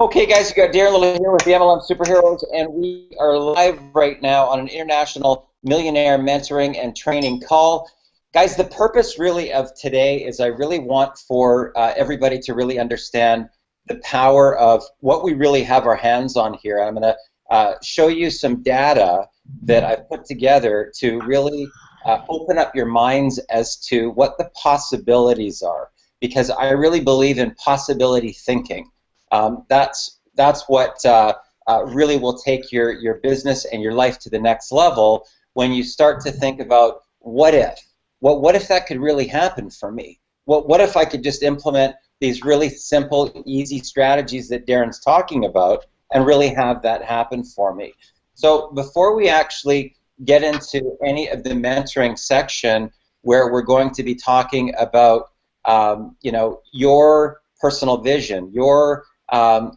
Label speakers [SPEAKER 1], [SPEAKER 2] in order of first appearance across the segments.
[SPEAKER 1] Okay, guys, you got Darren Little here with the MLM Superheroes, and we are live right now on an international millionaire mentoring and training call. Guys, the purpose really of today is I really want for everybody to really understand the power of what we really have our hands on here. I'm going to show you some data that I've put together to really open up your minds as to what the possibilities are, because I really believe in possibility thinking. That's what really will take your business and your life to the next level when you start to think about what if. What if that could really happen for me? What if I could just implement these really simple, easy strategies that Darren's talking about and really have that happen for me? So before we actually get into any of the mentoring section where we're going to be talking about your personal vision, your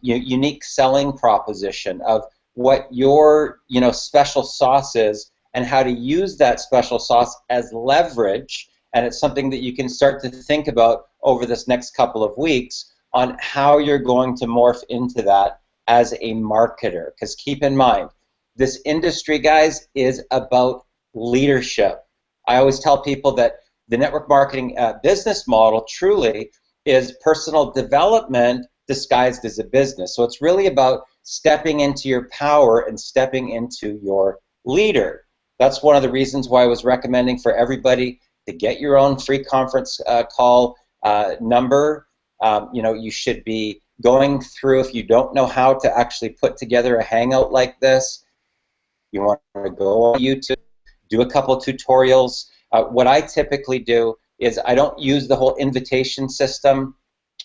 [SPEAKER 1] unique selling proposition of what your special sauce is and how to use that special sauce as leverage. And it's something that you can start to think about over this next couple of weeks on how you're going to morph into that as a marketer. Because keep in mind, this industry, guys, is about leadership. I always tell people that the network marketing business model truly is personal development disguised as a business. So it's really about stepping into your power and stepping into your leader. That's one of the reasons why I was recommending for everybody to get your own free conference call number. You should be going through, if you don't know how to actually put together a hangout like this, you want to go on YouTube, do a couple tutorials. What I typically do is I don't use the whole invitation system.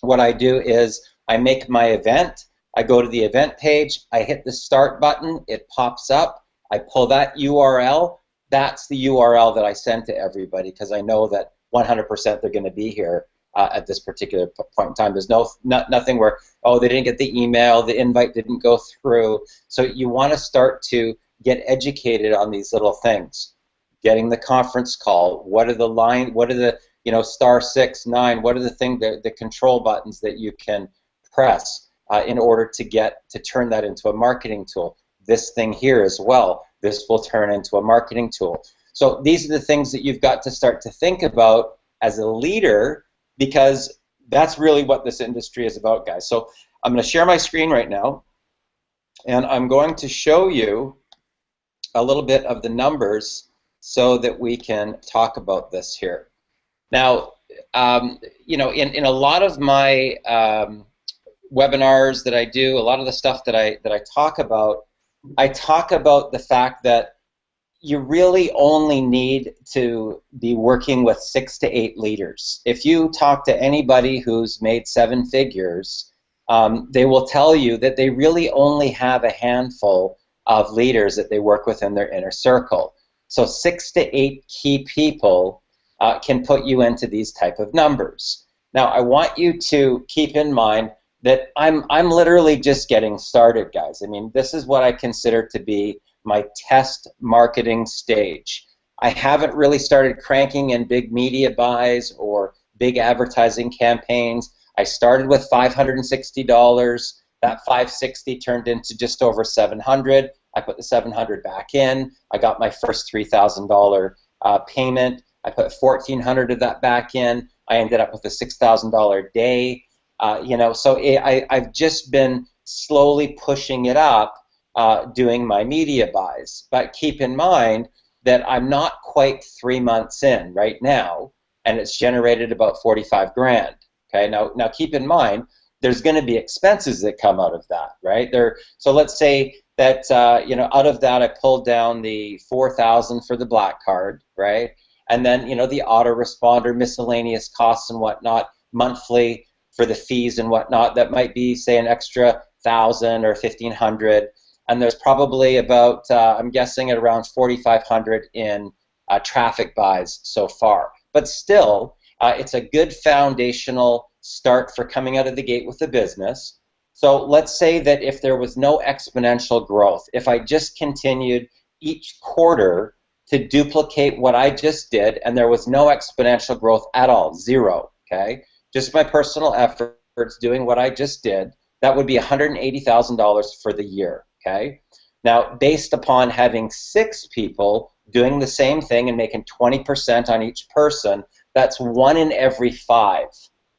[SPEAKER 1] What I do is I make my event, I go to the event page, I hit the start button, it pops up, I pull that URL, that's the URL that I send to everybody because I know that 100% they're going to be here at this particular point in time. There's nothing where, oh, they didn't get the email, the invite didn't go through. So you want to start to get educated on these little things. Getting the conference call, what are the star 6, 9, what are the control buttons that you can press in order to turn that into a marketing tool. This thing here as well, this will turn into a marketing tool. So these are the things that you've got to start to think about as a leader, because that's really what this industry is about, guys. So I'm going to share my screen right now, and I'm going to show you a little bit of the numbers so that we can talk about this here. Now, in a lot of my webinars that I do, a lot of the stuff that I talk about the fact that you really only need to be working with 6 to 8 leaders. If you talk to anybody who's made 7 figures, they will tell you that they really only have a handful of leaders that they work with in their inner circle. So 6 to 8 key people can put you into these type of numbers. Now, I want you to keep in mind that I'm literally just getting started, guys. I mean, this is what I consider to be my test marketing stage. I haven't really started cranking in big media buys or big advertising campaigns. I started with $560. That $560 turned into just over $700. I put the $700 back in. I got my first $3,000 payment. I put $1,400 of that back in. I ended up with a $6,000 day. So I've just been slowly pushing it up, doing my media buys. But keep in mind that I'm not quite 3 months in right now, and it's generated about 45 grand. Okay, now keep in mind there's going to be expenses that come out of that, right? So let's say that out of that I pulled down the 4,000 for the black card, right? And then the autoresponder, miscellaneous costs and whatnot monthly for the fees and whatnot. That might be, say, an extra 1,000 or 1,500. And there's probably about, I'm guessing, at around 4,500 in traffic buys so far. But still, it's a good foundational start for coming out of the gate with the business. So let's say that if there was no exponential growth, if I just continued each quarter to duplicate what I just did, and there was no exponential growth at all, zero, okay? Just my personal efforts doing what I just did, that would be $180,000 for the year, okay? Now, based upon having 6 people doing the same thing and making 20% on each person, that's 1 in every 5,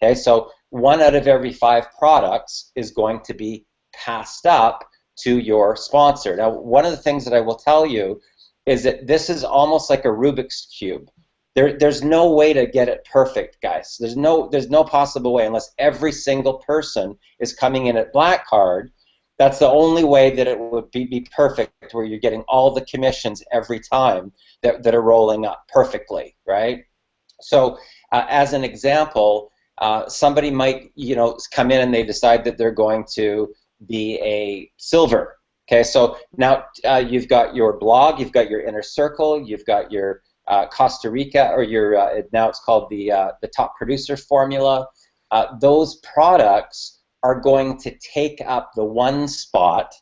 [SPEAKER 1] okay? So 1 out of every 5 products is going to be passed up to your sponsor. Now, one of the things that I will tell you is that this is almost like a Rubik's Cube. There's no way to get it perfect, guys. There's no possible way unless every single person is coming in at black card. That's the only way that it would be perfect, where you're getting all the commissions every time that are rolling up perfectly, right? So as an example, somebody might, come in and they decide that they're going to be a silver. Okay, so now you've got your blog, you've got your inner circle, you've got your Costa Rica, or your now it's called the top producer formula. Those products are going to take up the 1 spot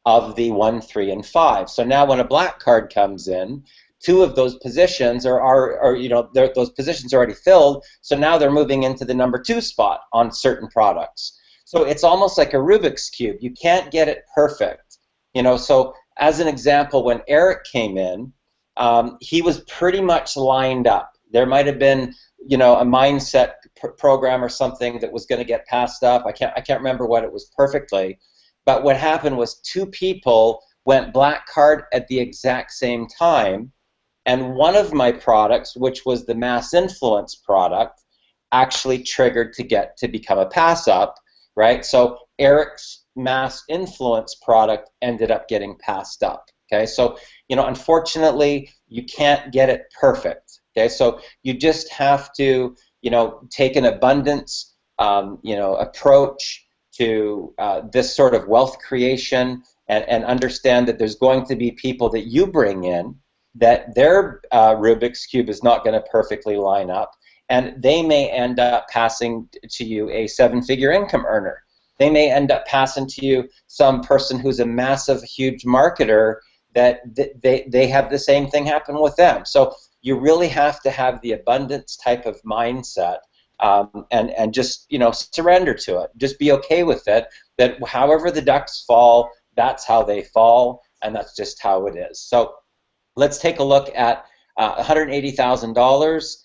[SPEAKER 1] of the 1, 3, and 5. So now when a black card comes in, 2 of those positions those positions are already filled. So now they're moving into the number 2 spot on certain products. So it's almost like a Rubik's Cube. You can't get it perfect. So as an example, when Eric came in, he was pretty much lined up. There might have been, a mindset program or something that was going to get passed up. I can't remember what it was perfectly. But what happened was 2 people went black card at the exact same time, and one of my products, which was the mass influence product, actually triggered to become a pass up, right? So Eric's mass influence product ended up getting passed up. Okay, so unfortunately, you can't get it perfect. Okay, so you just have to take an abundance approach to this sort of wealth creation, and understand that there's going to be people that you bring in that their Rubik's Cube is not going to perfectly line up, and they may end up passing to you a 7-figure income earner. They may end up passing to you some person who's a massive, huge marketer that they have the same thing happen with them. So you really have to have the abundance type of mindset, and just surrender to it. Just be okay with it, that however the ducks fall, that's how they fall, and that's just how it is. So let's take a look at $180,000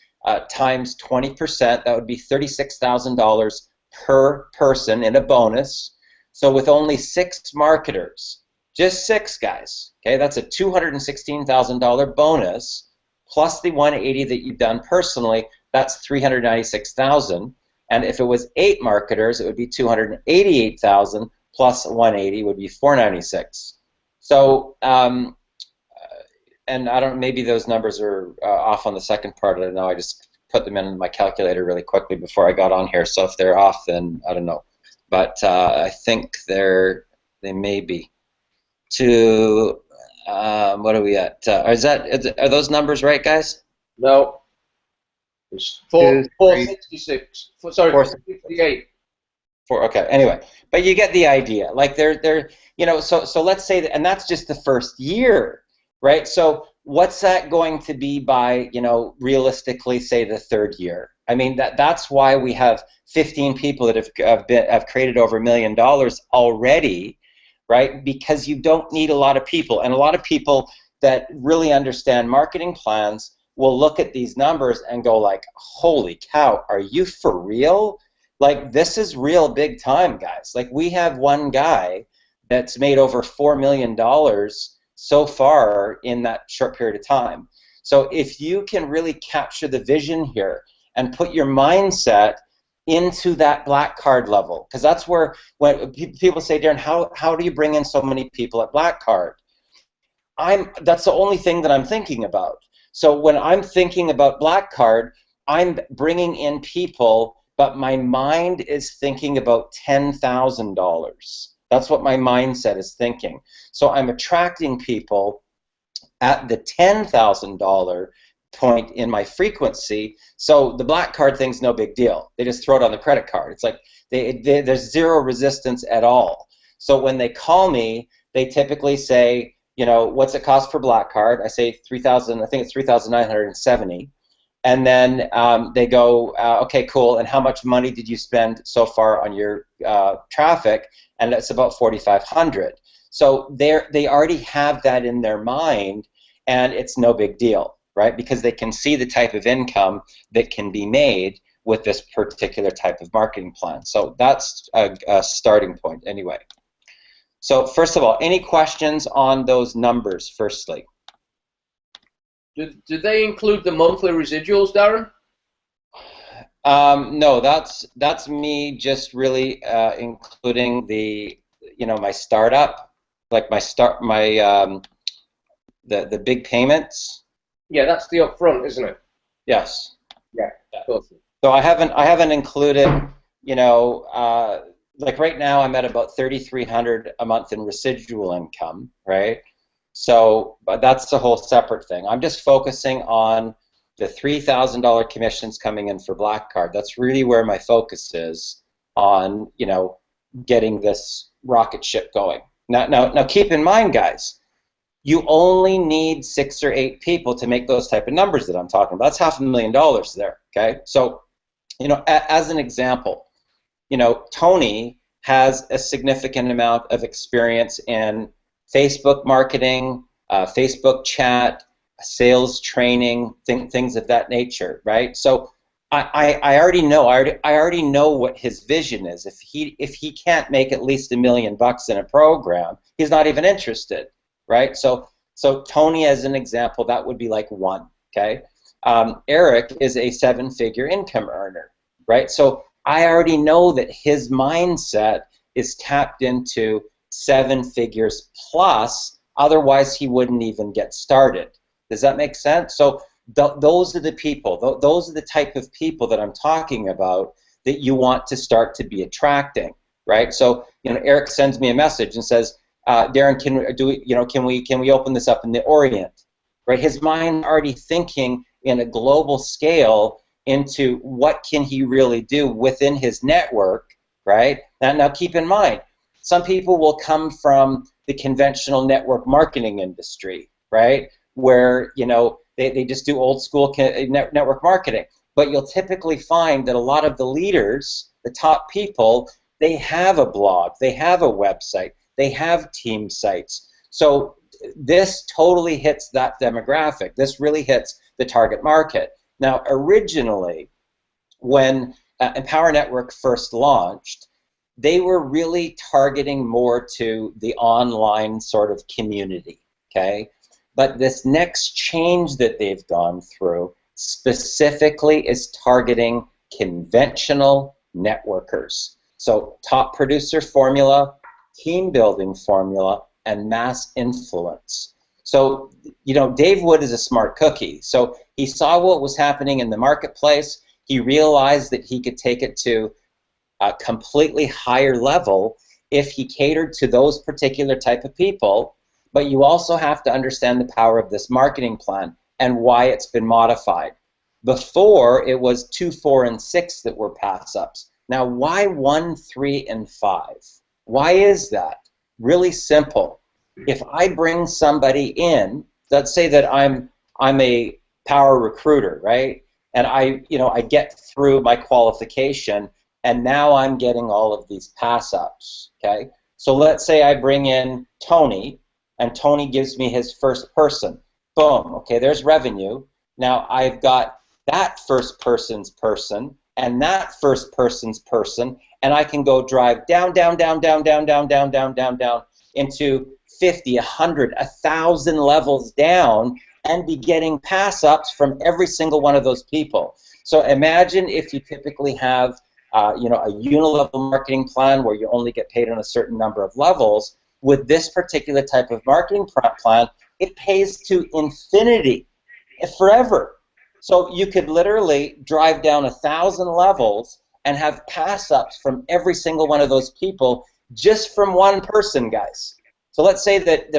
[SPEAKER 1] times 20%. That would be $36,000 per person in a bonus. So with only 6 marketers, just 6 guys, okay, that's a $216,000 bonus, plus the 180 that you've done personally, that's $396,000. And if it was 8 marketers, it would be $288,000 plus 180 would be $496. So, and I don't, maybe those numbers are off on the second part. I don't know. I just put them in my calculator really quickly before I got on here. So if they're off, then I don't know. But I think they may be. To what are we at? Are those numbers right, guys?
[SPEAKER 2] No. It's 466. Sorry, 458.
[SPEAKER 1] Okay. Anyway, but you get the idea. Like they're so let's say that, and that's just the first year, right? So what's that going to be by realistically, say, the 3rd year? I mean, that's why we have 15 people that have created over $1 million already, right? Because you don't need a lot of people, and a lot of people that really understand marketing plans will look at these numbers and go like, holy cow, are you for real? Like, this is real big time, guys. Like, we have one guy that's made over $4 million so far in that short period of time. So if you can really capture the vision here and put your mindset into that black card level, because that's where, when people say, Darren, how do you bring in so many people at black card? That's the only thing that I'm thinking about. So when I'm thinking about black card, I'm bringing in people, but my mind is thinking about $10,000. That's what my mindset is thinking. So I'm attracting people at the $10,000 point in my frequency. So the black card thing's no big deal. They just throw it on the credit card. It's like there's zero resistance at all. So when they call me, they typically say, what's it cost for black card? I say 3,000. I think it's 3,970. and then they go, okay, cool, and how much money did you spend so far on your traffic? And it's about 4,500. So they already have that in their mind, and it's no big deal, right? Because they can see the type of income that can be made with this particular type of marketing plan. So that's a starting point anyway. So first of all, any questions on those numbers firstly?
[SPEAKER 2] Do they include the monthly residuals, Darren?
[SPEAKER 1] No, that's me just really including the, my startup, like the big payments.
[SPEAKER 2] Yeah, that's the upfront, isn't it?
[SPEAKER 1] Yes.
[SPEAKER 2] Yeah, of course.
[SPEAKER 1] So I haven't included, like right now I'm at about 3,300 a month in residual income, right? So, but that's a whole separate thing. I'm just focusing on the $3,000 commissions coming in for Black Card. That's really where my focus is on, getting this rocket ship going. Now, keep in mind, guys, you only need 6 or 8 people to make those type of numbers that I'm talking about. That's $500,000 there. Okay, so as an example, Tony has a significant amount of experience in Facebook marketing, Facebook chat, sales training, things of that nature, right? So I already know. I already know what his vision is. If he can't make at least $1 million in a program, he's not even interested, right? So Tony, as an example, that would be like 1. Okay, Eric is a 7-figure income earner, right? So I already know that his mindset is tapped into 7 figures plus. Otherwise, he wouldn't even get started. Does that make sense? So those are the people. Those are the type of people that I'm talking about that you want to start to be attracting, right? So Eric sends me a message and says, Darren, can we open this up in the Orient, right? His mind already thinking in a global scale into what can he really do within his network, right? Now keep in mind, some people will come from the conventional network marketing industry, right? Where they just do old school network marketing. But you'll typically find that a lot of the leaders, the top people, they have a blog, they have a website, they have team sites. So this totally hits that demographic. This really hits the target market. Now, originally, when Empower Network first launched, they were really targeting more to the online sort of community, okay? But this next change that they've gone through specifically is targeting conventional networkers. So top producer formula, team building formula, and mass influence. So, Dave Wood is a smart cookie. So he saw what was happening in the marketplace. He realized that he could take it to a completely higher level if he catered to those particular type of people. But you also have to understand the power of this marketing plan and why it's been modified. Before, it was 2, 4, and 6 that were pass-ups. Now, why 1, 3, and 5? Why is that? Really simple. If I bring somebody in, let's say that I'm a power recruiter, right? And I get through my qualification, and now I'm getting all of these pass-ups, okay? So let's say I bring in Tony, and Tony gives me his first person. Boom, okay, there's revenue. Now I've got that first person's person and that first person's person, and I can go drive down into 50, 100, 1,000 levels down and be getting pass-ups from every single one of those people. So imagine if you typically have a unilevel marketing plan where you only get paid on a certain number of levels. With this particular type of marketing plan, it pays to infinity, forever. So you could literally drive down 1,000 levels and have pass-ups from every single one of those people just from one person, guys. So let's say that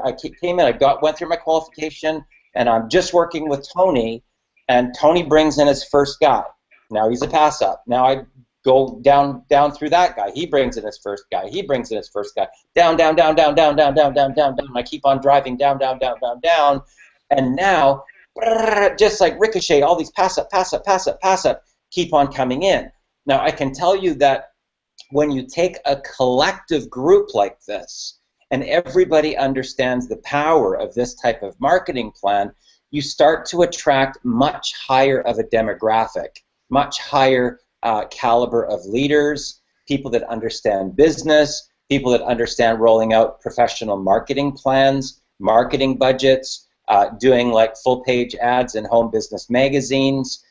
[SPEAKER 1] I came in, went through my qualification, and I'm just working with Tony, and Tony brings in his first guy. Now he's a pass-up. Now I go down through that guy. He brings in his first guy. He brings in his first guy. Down. I keep on driving down. And now just like ricochet, all these pass up, pass up, pass up, pass up, keep on coming in. Now, I can tell you that when you take a collective group like this, and everybody understands the power of this type of marketing plan, you start to attract much higher of a demographic, much higher caliber of leaders, people that understand business, people that understand rolling out professional marketing plans, marketing budgets, doing like full-page ads in home business magazines,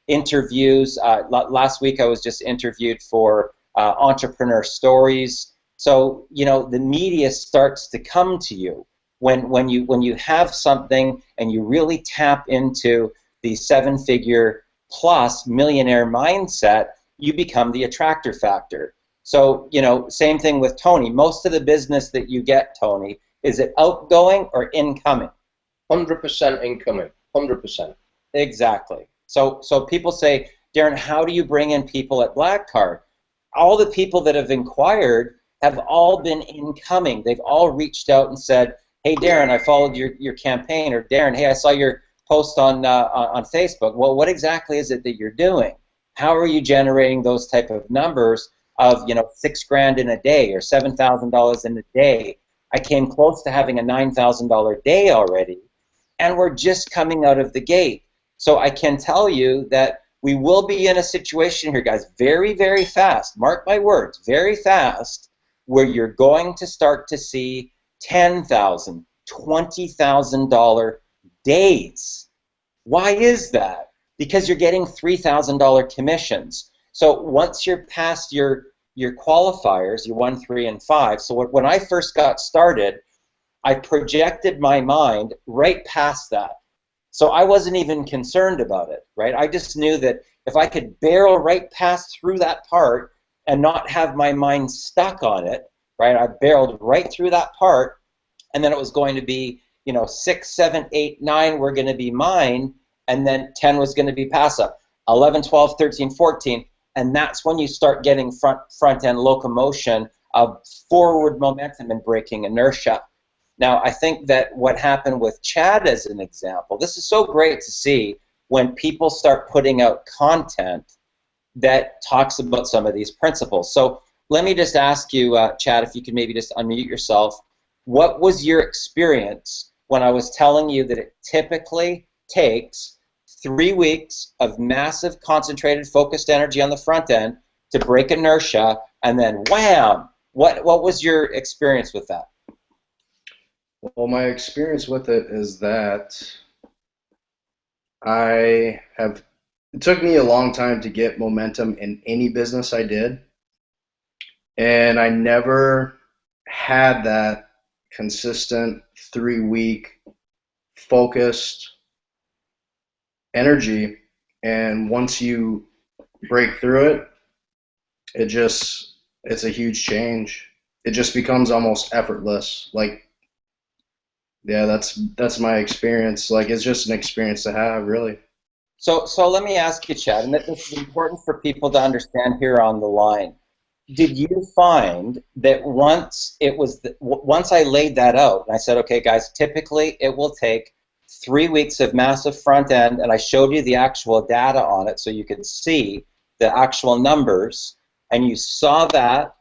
[SPEAKER 1] interviews. Last week I was just interviewed for Entrepreneur Stories. So, the media starts to come to you when you have something and you really tap into the 7-figure plus millionaire mindset, you become the attractor factor. So, same thing with Tony. Most of the business that you get, Tony, is it outgoing or incoming?
[SPEAKER 2] 100% incoming. 100%.
[SPEAKER 1] Exactly. So people say, Darren, how do you bring in people at Black Card? All the people that have inquired have all been incoming. They've all reached out and said, hey, Darren, I followed your campaign, or Darren, hey, I saw your post on Facebook. Well, what exactly is it that you're doing? How are you generating those type of numbers of $6,000 in a day or $7,000 in a day? I came close to having a $9,000 day already, and we're just coming out of the gate. So I can tell you that we will be in a situation here, guys, very, very fast, mark my words, very fast, where you're going to start to see $10,000, $20,000 days. Why is that? Because you're getting $3,000 commissions. So once you're past your qualifiers, your 1, 3, and 5, so when I first got started, I projected my mind right past that. So I wasn't even concerned about it, right? I just knew that if I could barrel right past through that part and not have my mind stuck on it, right? I barreled right through that part, and then it was going to be, 6, 7, 8, 9 were going to be mine, and then 10 was going to be pass up, 11, 12, 13, 14, and that's when you start getting front-end locomotion of forward momentum and breaking inertia. Now, I think that what happened with Chad as an example, this is so great to see when people start putting out content that talks about some of these principles. So let me just ask you, Chad, if you could maybe just unmute yourself. What was your experience when I was telling you that it typically takes 3 weeks of massive, concentrated, focused energy on the front end to break inertia, and then wham! What was your experience with that?
[SPEAKER 3] Well, my experience with it is that it took me a long time to get momentum in any business I did, and I never had that consistent 3-week focused energy. And once you break through it, it's a huge change. It just becomes almost effortless. Like, yeah, that's my experience. Like, it's just an experience to have, really.
[SPEAKER 1] So let me ask you, Chad, and this is important for people to understand here on the line. Did you find that once I laid that out, and I said, okay, guys, typically it will take 3 weeks of massive front end, and I showed you the actual data on it so you could see the actual numbers, and you saw that,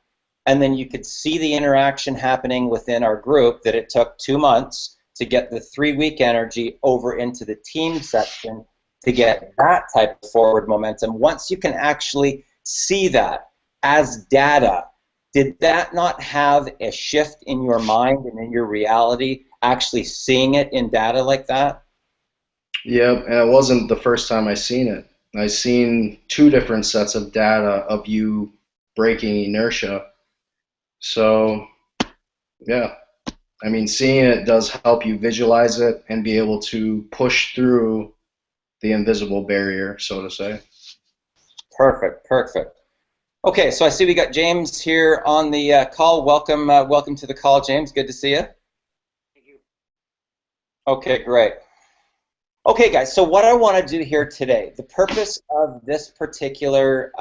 [SPEAKER 1] and then you could see the interaction happening within our group, that it took 2 months to get the 3-week energy over into the team section to get that type of forward momentum. Once you can actually see that as data, did that not have a shift in your mind and in your reality, actually seeing it in data like that?
[SPEAKER 3] Yep, and it wasn't the first time I seen it. I seen 2 different sets of data of you breaking inertia. So, yeah, I mean, seeing it does help you visualize it and be able to push through the invisible barrier, so to say.
[SPEAKER 1] Perfect, perfect. Okay, so I see we got James here on the call. Welcome, welcome to the call, James. Good to see you.
[SPEAKER 4] Thank you.
[SPEAKER 1] Okay, great. Okay, guys, so what I want to do here today, the purpose of this particular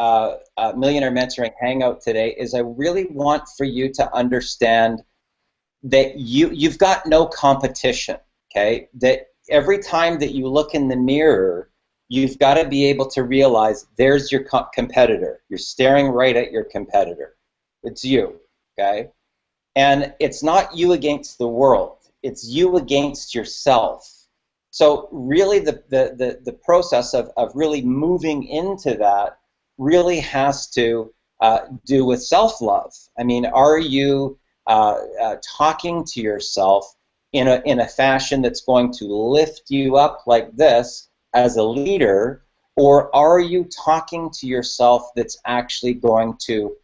[SPEAKER 1] Millionaire Mentoring Hangout today is I really want for you to understand that you've got no competition, okay? That every time that you look in the mirror, you've got to be able to realize there's your competitor. You're staring right at your competitor. It's you, okay? And it's not you against the world. It's you against yourself. So really the process of really moving into that really has to do with self-love. I mean, are you talking to yourself in a fashion that's going to lift you up like this as a leader, or are you talking to yourself that's actually going to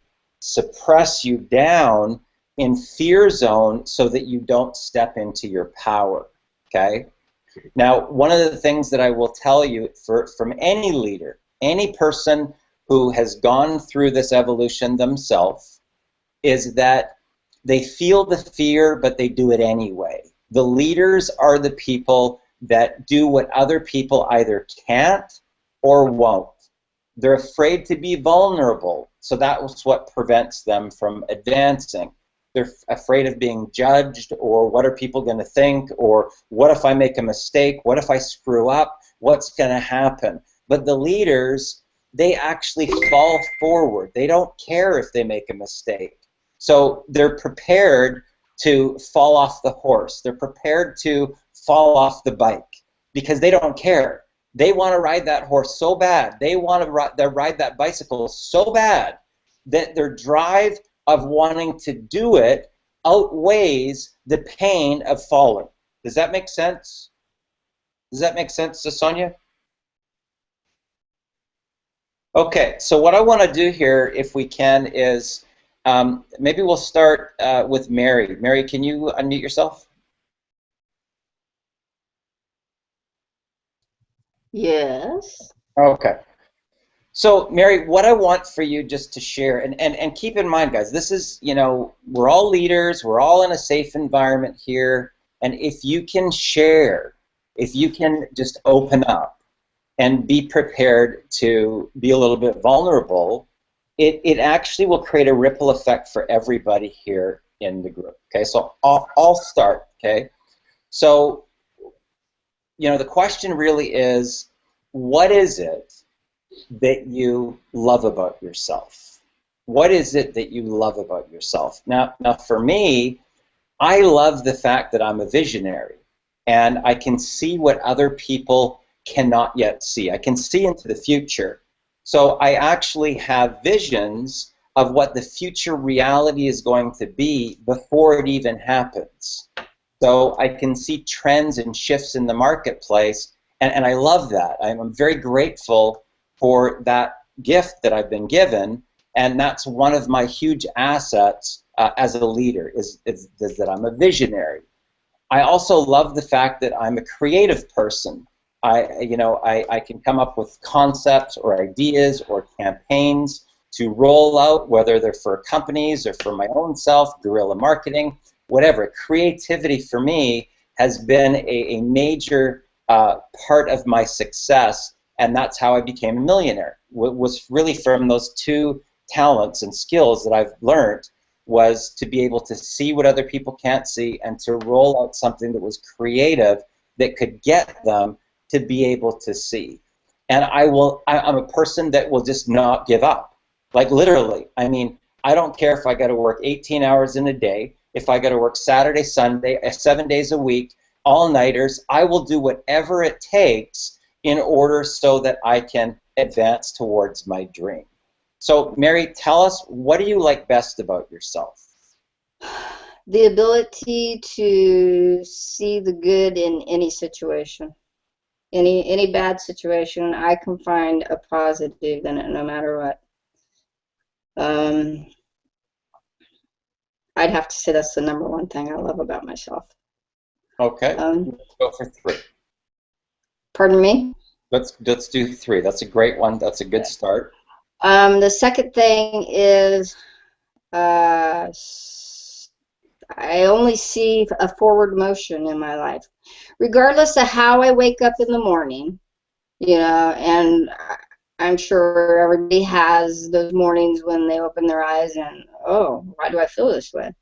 [SPEAKER 1] suppress you down in fear zone so that you don't step into your power, okay? Now, one of the things that I will tell you from any leader, any person who has gone through this evolution themselves, is that they feel the fear, but they do it anyway. The leaders are the people that do what other people either can't or won't. They're afraid to be vulnerable, so that's what prevents them from advancing. They're afraid of being judged, or what are people going to think, or what if I make a mistake, what if I screw up, what's going to happen? But the leaders, they actually fall forward. They don't care if they make a mistake. So they're prepared to fall off the horse. They're prepared to fall off the bike because they don't care. They want to ride that horse so bad. They want to ride that bicycle so bad that their drive of wanting to do it outweighs the pain of falling. Does that make sense? Does that make sense to Sonia? Okay, so what I want to do here, if we can, is maybe we'll start with Mary. Mary, can you unmute yourself?
[SPEAKER 4] Yes.
[SPEAKER 1] Okay. So, Mary, what I want for you just to share, and keep in mind, guys, this is, you know, we're all leaders, we're all in a safe environment here, and if you can share, if you can just open up and be prepared to be a little bit vulnerable, it actually will create a ripple effect for everybody here in the group. Okay, so I'll start, okay? So, you know, the question really is, what is it that you love about yourself? What is it that you love about yourself? Now for me, I love the fact that I'm a visionary, and I can see what other people cannot yet see. I can see into the future. So I actually have visions of what the future reality is going to be before it even happens. So I can see trends and shifts in the marketplace, and I love that. I'm very grateful for that gift that I've been given, and that's one of my huge assets as a leader, is that I'm a visionary. I also love the fact that I'm a creative person. I can come up with concepts or ideas or campaigns to roll out, whether they're for companies or for my own self, guerrilla marketing, whatever. Creativity for me has been a major part of my success, and that's how I became a millionaire. Was really from those two talents and skills that I've learned, was to be able to see what other people can't see and to roll out something that was creative that could get them to be able to see. And I'm a person that will just not give up. Like literally, I mean, I don't care if I got to work 18 hours in a day, if I got to work Saturday, Sunday, 7 days a week, all-nighters, I will do whatever it takes in order so that I can advance towards my dream. So, Mary, tell us, what do you like best about yourself?
[SPEAKER 4] The ability to see the good in any situation. Any bad situation, I can find a positive in it no matter what. I'd have to say that's the number one thing I love about myself.
[SPEAKER 1] Okay, let's go for 3.
[SPEAKER 4] Pardon me?
[SPEAKER 1] Let's do 3. That's a great one. That's a good start.
[SPEAKER 4] The second thing is I only see a forward motion in my life. Regardless of how I wake up in the morning, you know, and I'm sure everybody has those mornings when they open their eyes and, oh, why do I feel this way?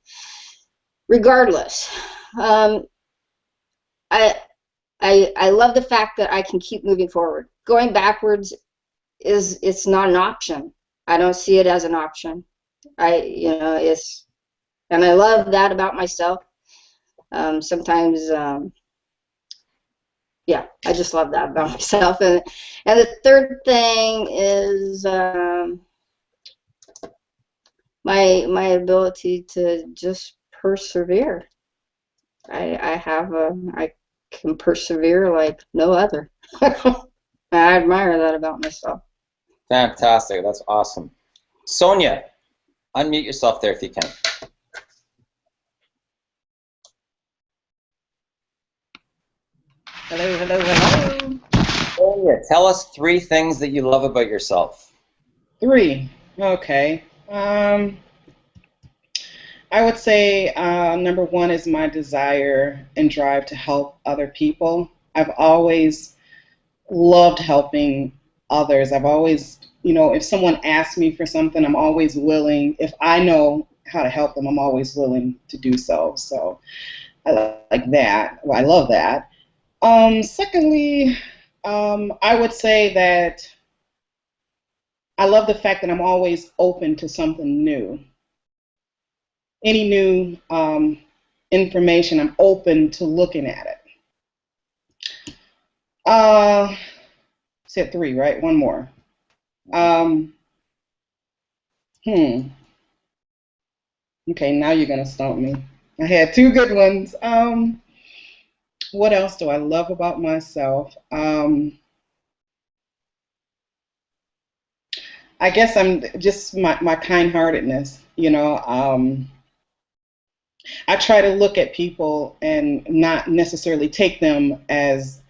[SPEAKER 4] Regardless, I I love the fact that I can keep moving forward. Going backwards it's not an option. I don't see it as an option. And I love that about myself. Sometimes, yeah, I just love that about myself. And the third thing is my ability to just persevere. I can persevere like no other. I admire that about myself.
[SPEAKER 1] Fantastic. That's awesome. Sonia, unmute yourself there if you can.
[SPEAKER 5] Hello, hello, hello.
[SPEAKER 1] Sonia, tell us 3 things that you love about yourself.
[SPEAKER 5] 3. Okay. I would say number 1 is my desire and drive to help other people. I've always loved helping others. I've always, if someone asks me for something, I'm always willing. If I know how to help them, I'm always willing to do so. So I like that. Well, I love that. Secondly, I would say that I love the fact that I'm always open to something new. Any new information, I'm open to looking at it. Said 3, right? 1 more. Okay, now you're gonna stump me. I had 2 good ones. What else do I love about myself? I guess I'm just my kind-heartedness. I try to look at people and not necessarily take them as,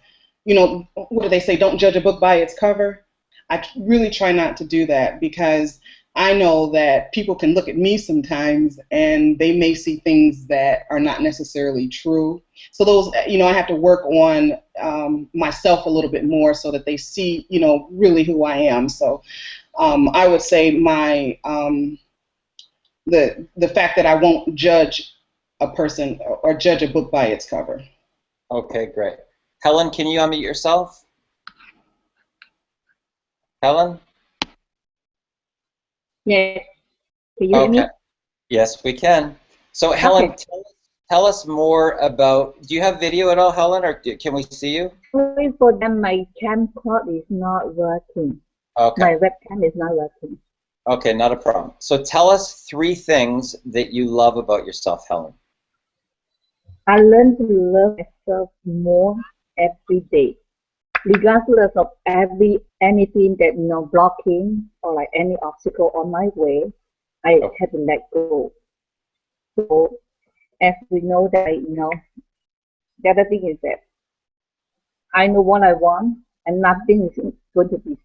[SPEAKER 5] what do they say? Don't judge a book by its cover. I really try not to do that because I know that people can look at me sometimes and they may see things that are not necessarily true. So those, I have to work on myself a little bit more so that they see, really who I am. So I would say the fact that I won't judge a person or judge a book by its cover.
[SPEAKER 1] Okay, great. Helen, can you unmute yourself? Helen?
[SPEAKER 6] Yeah. Can you hear me?
[SPEAKER 1] Yes, we can. So Helen,
[SPEAKER 6] Okay.
[SPEAKER 1] tell us more about, do you have video at all, Helen, or can we see you?
[SPEAKER 6] Sorry for them, my camcorder is not working.
[SPEAKER 1] Okay.
[SPEAKER 6] My webcam is not working.
[SPEAKER 1] Okay, not a problem. So tell us 3 things that you love about yourself, Helen.
[SPEAKER 6] I learn to love myself more every day, regardless of anything that blocking or like any obstacle on my way. I have to let go. So as we know that the other thing is that I know what I want, and nothing is going to be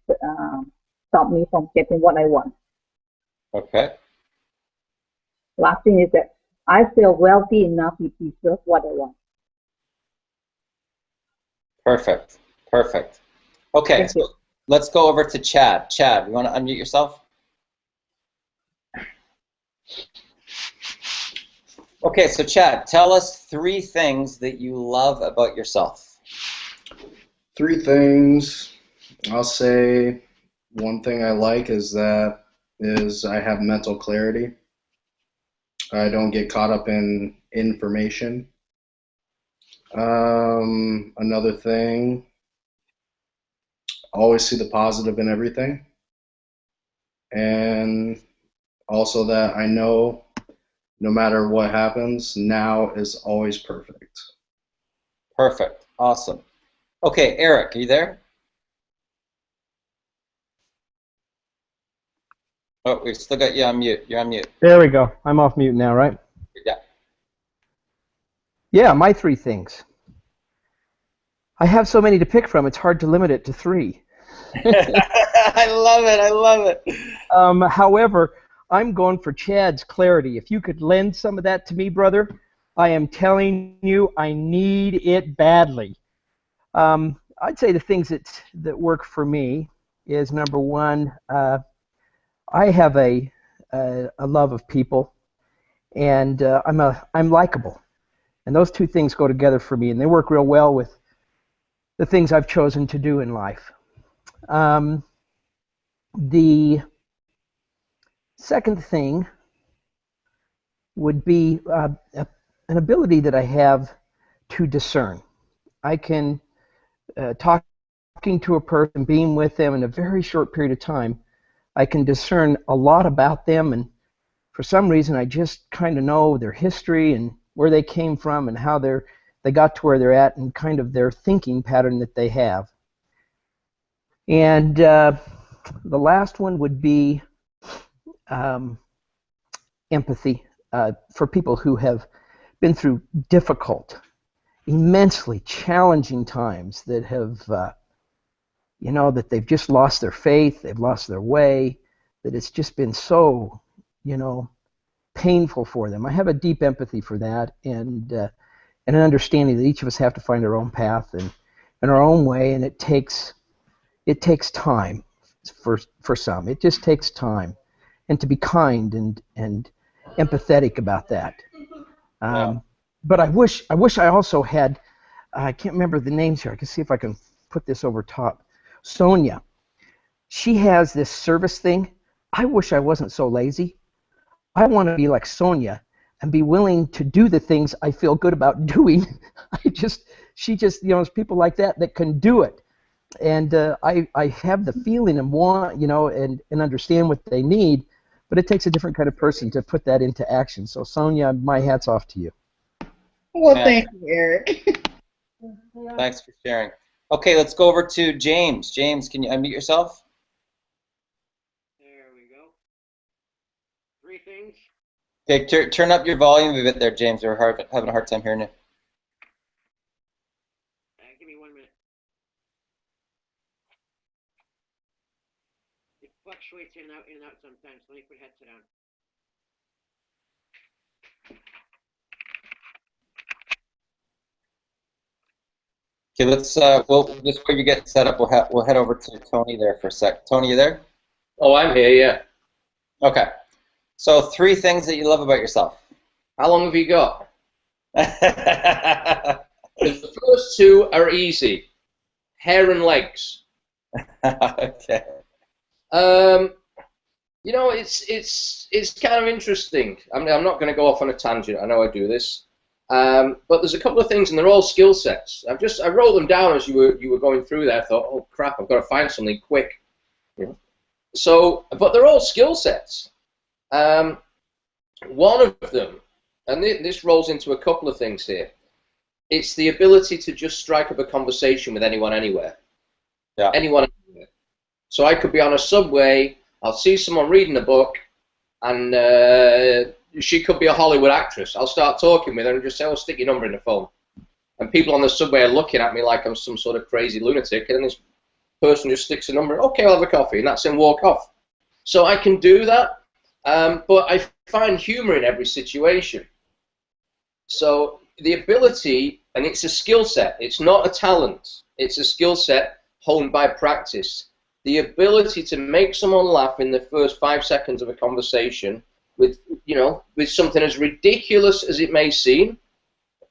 [SPEAKER 6] stop me from getting what I want.
[SPEAKER 1] Okay.
[SPEAKER 6] Last thing is that I feel wealthy enough to deserve what I want.
[SPEAKER 1] Perfect. Perfect. Okay, so let's go over to Chad. Chad, you want to unmute yourself? Okay, so Chad, tell us 3 things that you love about yourself.
[SPEAKER 3] 3 things. I'll say one thing I like is I have mental clarity. I don't get caught up in information. Another thing, always see the positive in everything. And also that I know no matter what happens, now is always perfect.
[SPEAKER 1] Perfect. Awesome. Okay, Eric, are you there? Oh, we've still got you on mute. You're on mute.
[SPEAKER 7] There we go. I'm off mute now, right?
[SPEAKER 1] Yeah.
[SPEAKER 7] Yeah, my 3 things. I have so many to pick from, it's hard to limit it to 3.
[SPEAKER 1] I love it. I love it.
[SPEAKER 7] However, I'm going for Chad's clarity. If you could lend some of that to me, brother, I am telling you I need it badly. I'd say the things that work for me is, number 1, I have a love of people, and I'm likable, and those 2 things go together for me, and they work real well with the things I've chosen to do in life. The second thing would be an ability that I have to discern. I can, talking to a person, being with them in a very short period of time, I can discern a lot about them, and for some reason I just kind of know their history and where they came from and how they got to where they're at and kind of their thinking pattern that they have. And the last one would be empathy for people who have been through difficult, immensely challenging times that have, that they've just lost their faith, they've lost their way, that it's just been so, painful for them. I have a deep empathy for that, and an understanding that each of us have to find our own path and our own way, and it takes time for some. It just takes time, and to be kind and empathetic about that. But I wish I also had, I can't remember the names here. I can see if I can put this over top. Sonia, she has this service thing. I wish I wasn't so lazy. I want to be like Sonia and be willing to do the things I feel good about doing. She just, it's people like that can do it. And I have the feeling and want, and understand what they need, but it takes a different kind of person to put that into action. So Sonia, my hat's off to you.
[SPEAKER 5] Well, thank you, Eric.
[SPEAKER 1] Thanks for sharing. Okay, let's go over to James. James, can you unmute yourself?
[SPEAKER 8] There we go. 3 things.
[SPEAKER 1] Okay, turn up your volume a bit there, James. We're having a hard time hearing you.
[SPEAKER 8] Give me 1 minute. It fluctuates in and out sometimes. Let me put headset on.
[SPEAKER 1] Okay, let's just while you get set up, we'll head over to Tony there for a sec. Tony, you there?
[SPEAKER 2] Oh, I'm here, yeah.
[SPEAKER 1] Okay. So 3 things that you love about yourself.
[SPEAKER 2] How long have you got? The first 2 are easy. Hair and legs.
[SPEAKER 1] Okay.
[SPEAKER 2] It's kind of interesting. I mean, I'm not going to go off on a tangent. I know I do this. But there's a couple of things, and they're all skill sets. I wrote them down as you were going through there. I thought, oh crap, I've got to find something quick. So, but they're all skill sets. One of them, and this rolls into a couple of things here. It's the ability to just strike up a conversation with anyone, anywhere.
[SPEAKER 1] Yeah.
[SPEAKER 2] Anyone, anywhere. So I could be on a subway. I'll see someone reading a book, and she could be a Hollywood actress. I'll start talking with her and just say, "Oh, stick your number in the phone." And people on the subway are looking at me like I'm some sort of crazy lunatic, and then this person just sticks a number. Okay, I'll have a coffee, and that's and walk off. So I can do that, but I find humor in every situation. So the ability, and it's a skill set. It's not a talent. It's a skill set honed by practice. The ability to make someone laugh in the first 5 seconds of a conversation with something as ridiculous as it may seem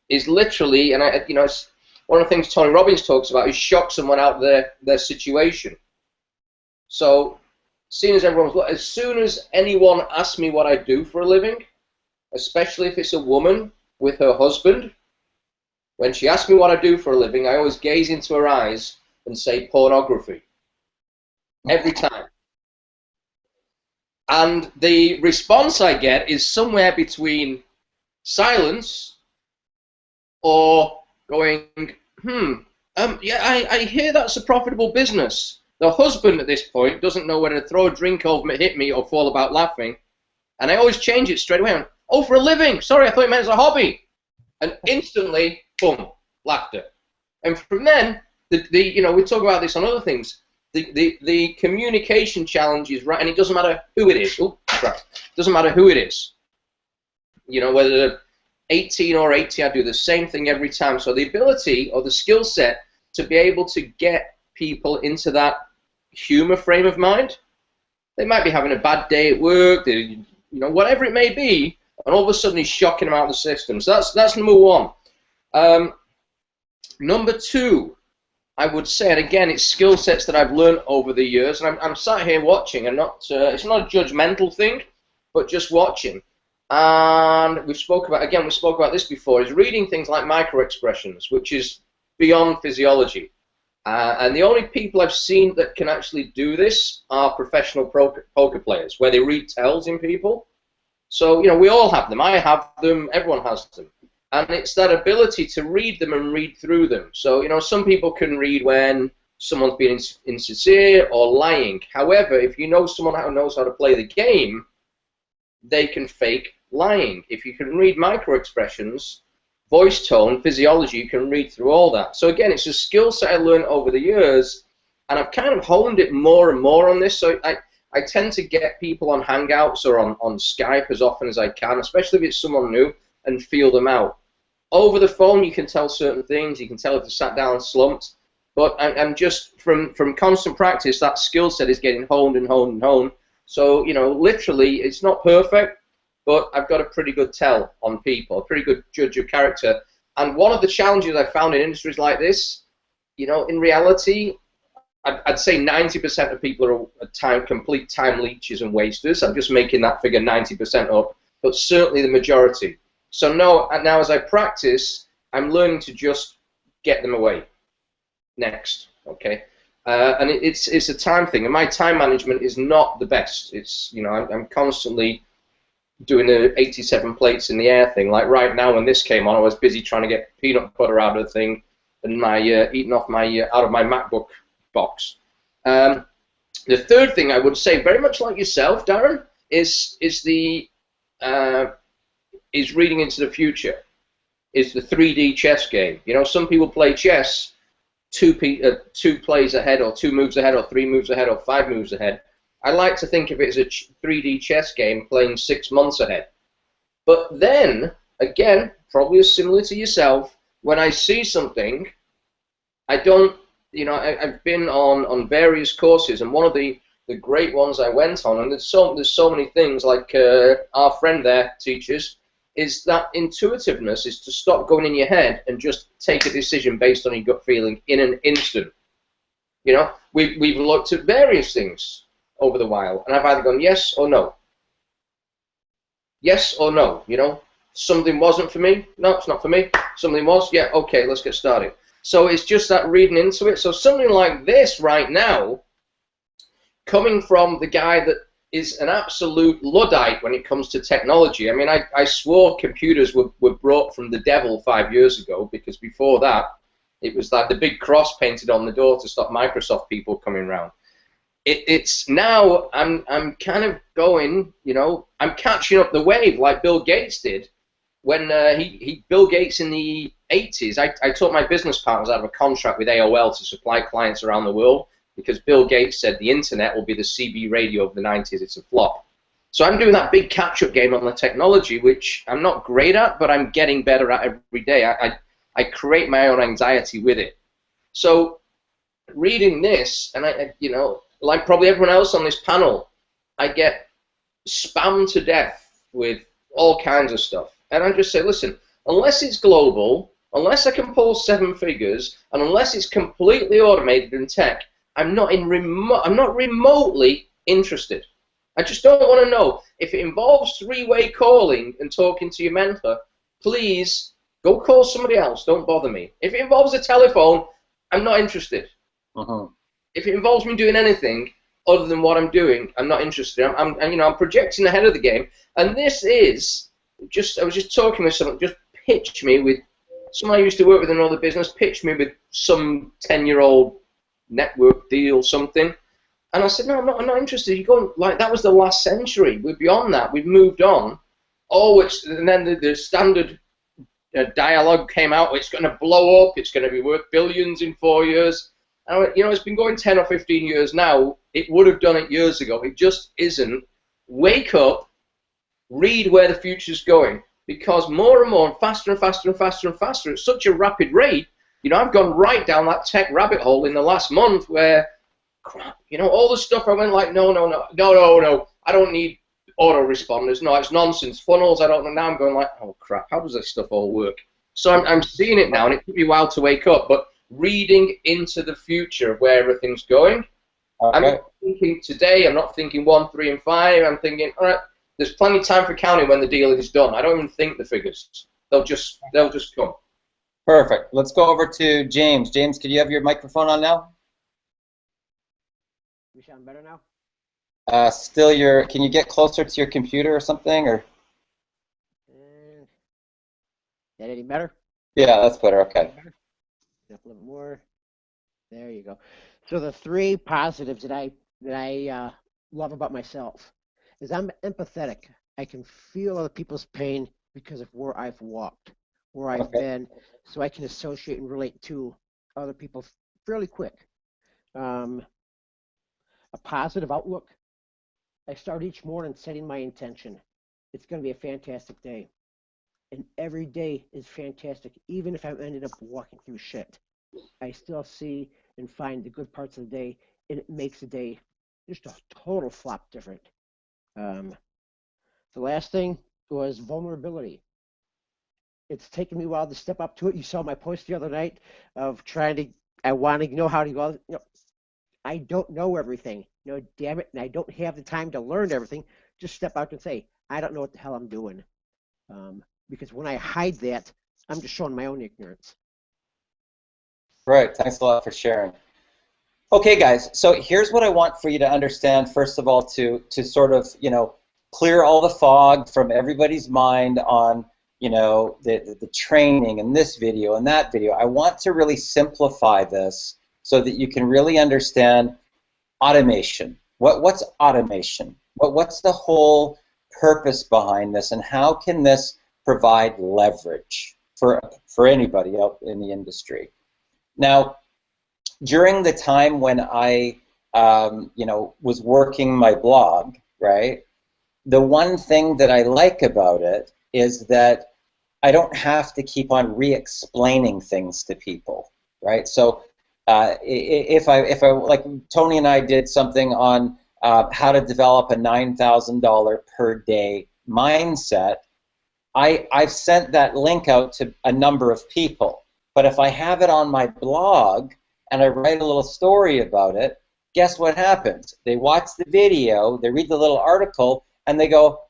[SPEAKER 2] is literally, and it's one of the things Tony Robbins talks about, is shock someone out of their situation. So, as soon as anyone asks me what I do for a living, especially if it's a woman with her husband, when she asks me what I do for a living, I always gaze into her eyes and say pornography. Every time. And the response I get is somewhere between silence or going, yeah, I hear that's a profitable business. The husband at this point doesn't know whether to throw a drink over me, hit me, or fall about laughing. And I always change it straight away. Oh, for a living. Sorry, I thought you meant as a hobby. And instantly, boom, laughter. And from then, we talk about this on other things. The communication challenge is right, and it doesn't matter who it is. Oh, crap. It doesn't matter who it is. Whether they're 18 or 80, I do the same thing every time. So the ability or the skill set to be able to get people into that humor frame of mind. They might be having a bad day at work, whatever it may be, and all of a sudden he's shocking them out of the system. So that's number 1. Number 2, I would say, and again, it's skill sets that I've learned over the years, and I'm sat here watching, and not it's not a judgmental thing, but just watching. And we spoke about this before, is reading things like micro expressions, which is beyond physiology. And the only people I've seen that can actually do this are professional poker players, where they read tells in people. So, we all have them. I have them. Everyone has them. And it's that ability to read them and read through them. So, some people can read when someone's being insincere or lying. However, if you know someone who knows how to play the game, they can fake lying. If you can read micro-expressions, voice tone, physiology, you can read through all that. So again, it's a skill set I learned over the years, and I've kind of honed it more and more on this. So I tend to get people on Hangouts or on Skype as often as I can, especially if it's someone new, and feel them out. Over the phone, you can tell certain things. You can tell if they're sat down slumped. But I'm just, from constant practice, that skill set is getting honed and honed and honed. So, literally, it's not perfect, but I've got a pretty good tell on people, a pretty good judge of character. And one of the challenges I found in industries like this, in reality, I'd say 90% of people are complete time leeches and wasters. I'm just making that figure 90% up, but certainly the majority. So now as I practice, I'm learning to just get them away. Next, okay? And it's a time thing, and my time management is not the best. It's, I'm constantly doing the 87 plates in the air thing. Like right now, when this came on, I was busy trying to get peanut butter out of the thing and eating off out of my MacBook box. The third thing I would say, very much like yourself, Darren, is reading into the future. Is the 3D chess game. Some people play chess two plays ahead, or 2 moves ahead, or 3 moves ahead, or 5 moves ahead. I like to think of it as a 3D chess game playing 6 months ahead. But then, again, probably as similar to yourself, when I see something, I don't, I've been on various courses, and one of the great ones I went on, and there's so many things, like our friend there teaches, is that intuitiveness is to stop going in your head and just take a decision based on your gut feeling in an instant. We've looked at various things over the while, and I've either gone yes or no. Yes or no, Something wasn't for me. No, it's not for me. Something was. Yeah, okay, let's get started. So it's just that reading into it. So something like this right now, coming from the guy that is an absolute Luddite when it comes to technology. I mean, I swore computers were brought from the devil 5 years ago, because before that, it was like the big cross painted on the door to stop Microsoft people coming around. It's now, I'm kind of going, I'm catching up the wave like Bill Gates did when Bill Gates in the 80s, I took my business partners out of a contract with AOL to supply clients around the world, because Bill Gates said the internet will be the CB radio of the 90s. It's a flop. So I'm doing that big catch-up game on the technology, which I'm not great at, but I'm getting better at every day. I create my own anxiety with it. So reading this, and like probably everyone else on this panel, I get spammed to death with all kinds of stuff. And I just say, listen, unless it's global, unless I can pull 7 figures, and unless it's completely automated in tech, I'm not remotely interested. I just don't want to know. If it involves 3-way calling and talking to your mentor, please go call somebody else. Don't bother me. If it involves a telephone, I'm not interested. If it involves me doing anything other than what I'm doing, I'm not interested. I'm projecting ahead of the game. And this is I was just talking with someone, just pitched me with someone I used to work with in another business, pitched me with some 10-year-old network deal, something, and I said, no, I'm not interested. You're going, like, that was the last century. We're beyond that. We've moved on. And then the standard dialogue came out. It's going to blow up. It's going to be worth billions in 4 years. And I went, it's been going 10 or 15 years now. It would have done it years ago. It just isn't. Wake up. Read where the future's going, because more and more, and faster and faster and faster and faster, at such a rapid rate. I've gone right down that tech rabbit hole in the last month where, crap, all the stuff I went like, no, I don't need autoresponders. No, it's nonsense. Funnels, I don't know. Now I'm going like, oh, crap, how does this stuff all work? So I'm seeing it now, and it took me a while to wake up. But reading into the future of where everything's going. I'm
[SPEAKER 1] Okay.
[SPEAKER 2] not thinking today, I'm not thinking 1, 3, and 5. I'm thinking, all right, there's plenty of time for counting when the deal is done. I don't even think the figures. They'll just come.
[SPEAKER 1] Perfect. Let's go over to James. James, could you have your microphone on now?
[SPEAKER 8] You sound better now?
[SPEAKER 1] Still can you get closer to your computer or something? Or
[SPEAKER 8] And that any better?
[SPEAKER 1] yeah, that's better. Okay.
[SPEAKER 8] Up a little bit more. There you go. So the 3 positives that I love about myself is I'm empathetic. I can feel other people's pain because of where I've walked, where I've
[SPEAKER 1] Okay.
[SPEAKER 8] been, so I can associate and relate to other people fairly quick. A positive outlook. I start each morning setting my intention. It's going to be a fantastic day. And every day is fantastic, even if I'm ended up walking through shit. I still see and find the good parts of the day, and it makes the day just a total flop different. The last thing was vulnerability. It's taken me a while to step up to it. You saw my post the other night of I want to know how to go. I don't know everything. Damn it, and I don't have the time to learn everything. Just step out and say, I don't know what the hell I'm doing. Because when I hide that, I'm just showing my own ignorance.
[SPEAKER 1] Right. Thanks a lot for sharing. Okay, guys. So here's what I want for you to understand. First of all, to sort of clear all the fog from everybody's mind on the training and this video and that video. I want to really simplify this so that you can really understand automation. What's automation? What's the whole purpose behind this, and how can this provide leverage for anybody out in the industry? Now, during the time when I was working my blog, right, the one thing that I like about it is that I don't have to keep on re-explaining things to people, right? So if I like Tony and I did something on how to develop a $9,000 per day mindset, I've sent that link out to a number of people. But if I have it on my blog and I write a little story about it, guess what happens? They watch the video, they read the little article, and they go,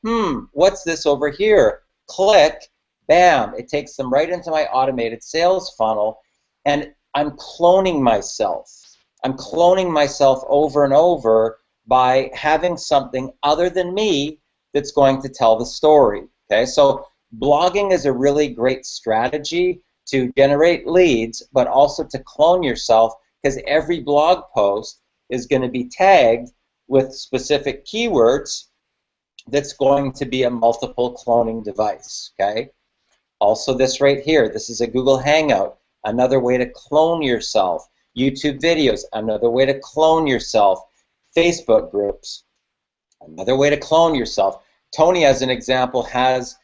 [SPEAKER 1] what's this over here? Click, bam, it takes them right into my automated sales funnel, and I'm cloning myself. I'm cloning myself over and over by having something other than me that's going to tell the story. Okay, so blogging is a really great strategy to generate leads, but also to clone yourself, because every blog post is going to be tagged with specific keywords that's going to be a multiple cloning device. Okay. Also, this right here, this is a Google Hangout, another way to clone yourself. YouTube videos, another way to clone yourself. Facebook groups, another way to clone yourself. Tony, as an example, has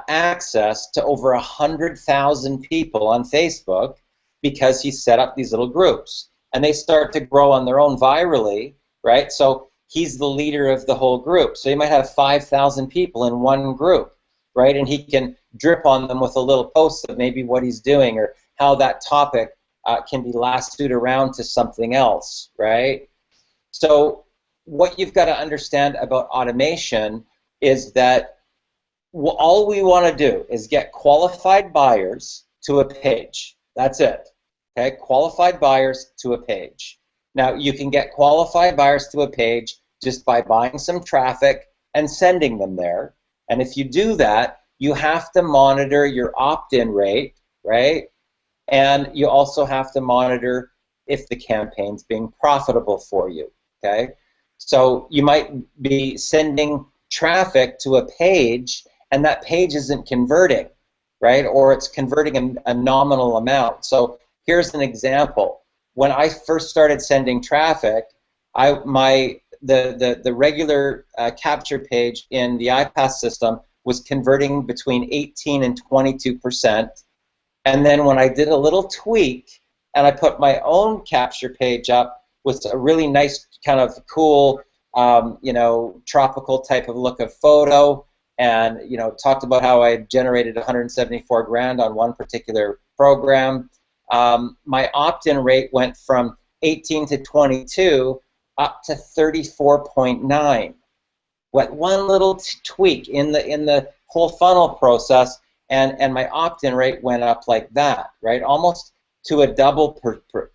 [SPEAKER 1] access to over 100,000 people on Facebook because he set up these little groups. And they start to grow on their own virally, right? So he's the leader of the whole group. So you might have 5,000 people in one group, right? And he can drip on them with a little post of maybe what he's doing or how that topic can be lassoed around to something else, right? So what you've got to understand about automation is that all we want to do is get qualified buyers to a page. That's it. Okay, qualified buyers to a page. Now, you can get qualified buyers to a page just by buying some traffic and sending them there. And if you do that, you have to monitor your opt-in rate, right? And you also have to monitor if the campaign's being profitable for you, okay? So you might be sending traffic to a page and that page isn't converting, right? Or it's converting a nominal amount. So here's an example. When I first started sending traffic, the regular capture page in the iPass system was converting between 18 and 22%. And then when I did a little tweak and I put my own capture page up with a really nice kind of cool, tropical type of look of photo, and talked about how I generated 174 grand on one particular program, my opt-in rate went from 18 to 22 up to 34.9. What one little tweak in the whole funnel process, and my opt-in rate went up like that, right? Almost to a double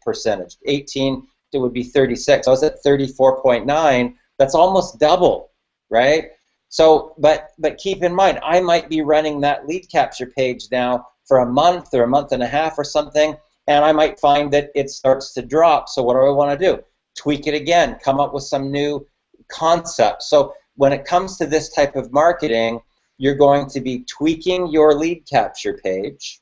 [SPEAKER 1] percentage. 18, it would be 36. I was at 34.9. That's almost double, right? So, but keep in mind, I might be running that lead capture page now for a month or a month and a half or something, and I might find that it starts to drop. So what do I want to do? Tweak it again, come up with some new concepts. So when it comes to this type of marketing, you're going to be tweaking your lead capture page,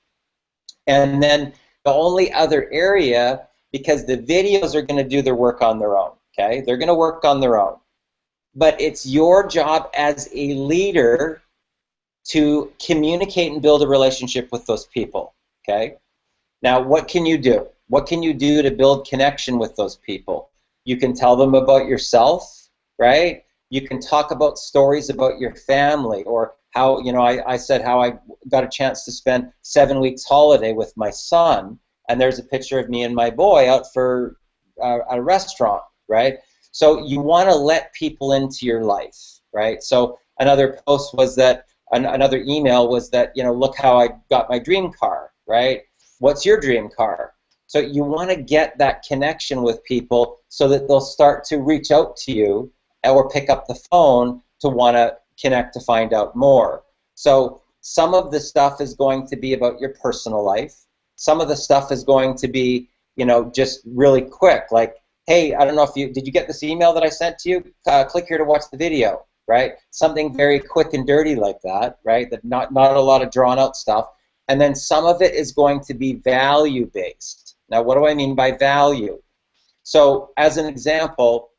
[SPEAKER 1] and then the only other area, because the videos are going to do their work on their own, okay? They're going to work on their own. But it's your job as a leader to communicate and build a relationship with those people, okay? Now, what can you do? What can you do to build connection with those people? You can tell them about yourself, right? You can talk about stories about your family, or how, you know, I said how I got a chance to spend 7 weeks holiday with my son, and there's a picture of me and my boy out for a restaurant, right? So you want to let people into your life, right? So another post was that, another email was that, you know, look how I got my dream car, right? What's your dream car? So you want to get that connection with people so that they'll start to reach out to you or pick up the phone to want to connect to find out more. So some of the stuff is going to be about your personal life. Some of the stuff is going to be, you know, just really quick, like, hey, I don't know if did you get this email that I sent to you? Click here to watch the video, right? Something very quick and dirty like that, right? That not a lot of drawn out stuff. And then some of it is going to be value based. Now, what do I mean by value? So as an example,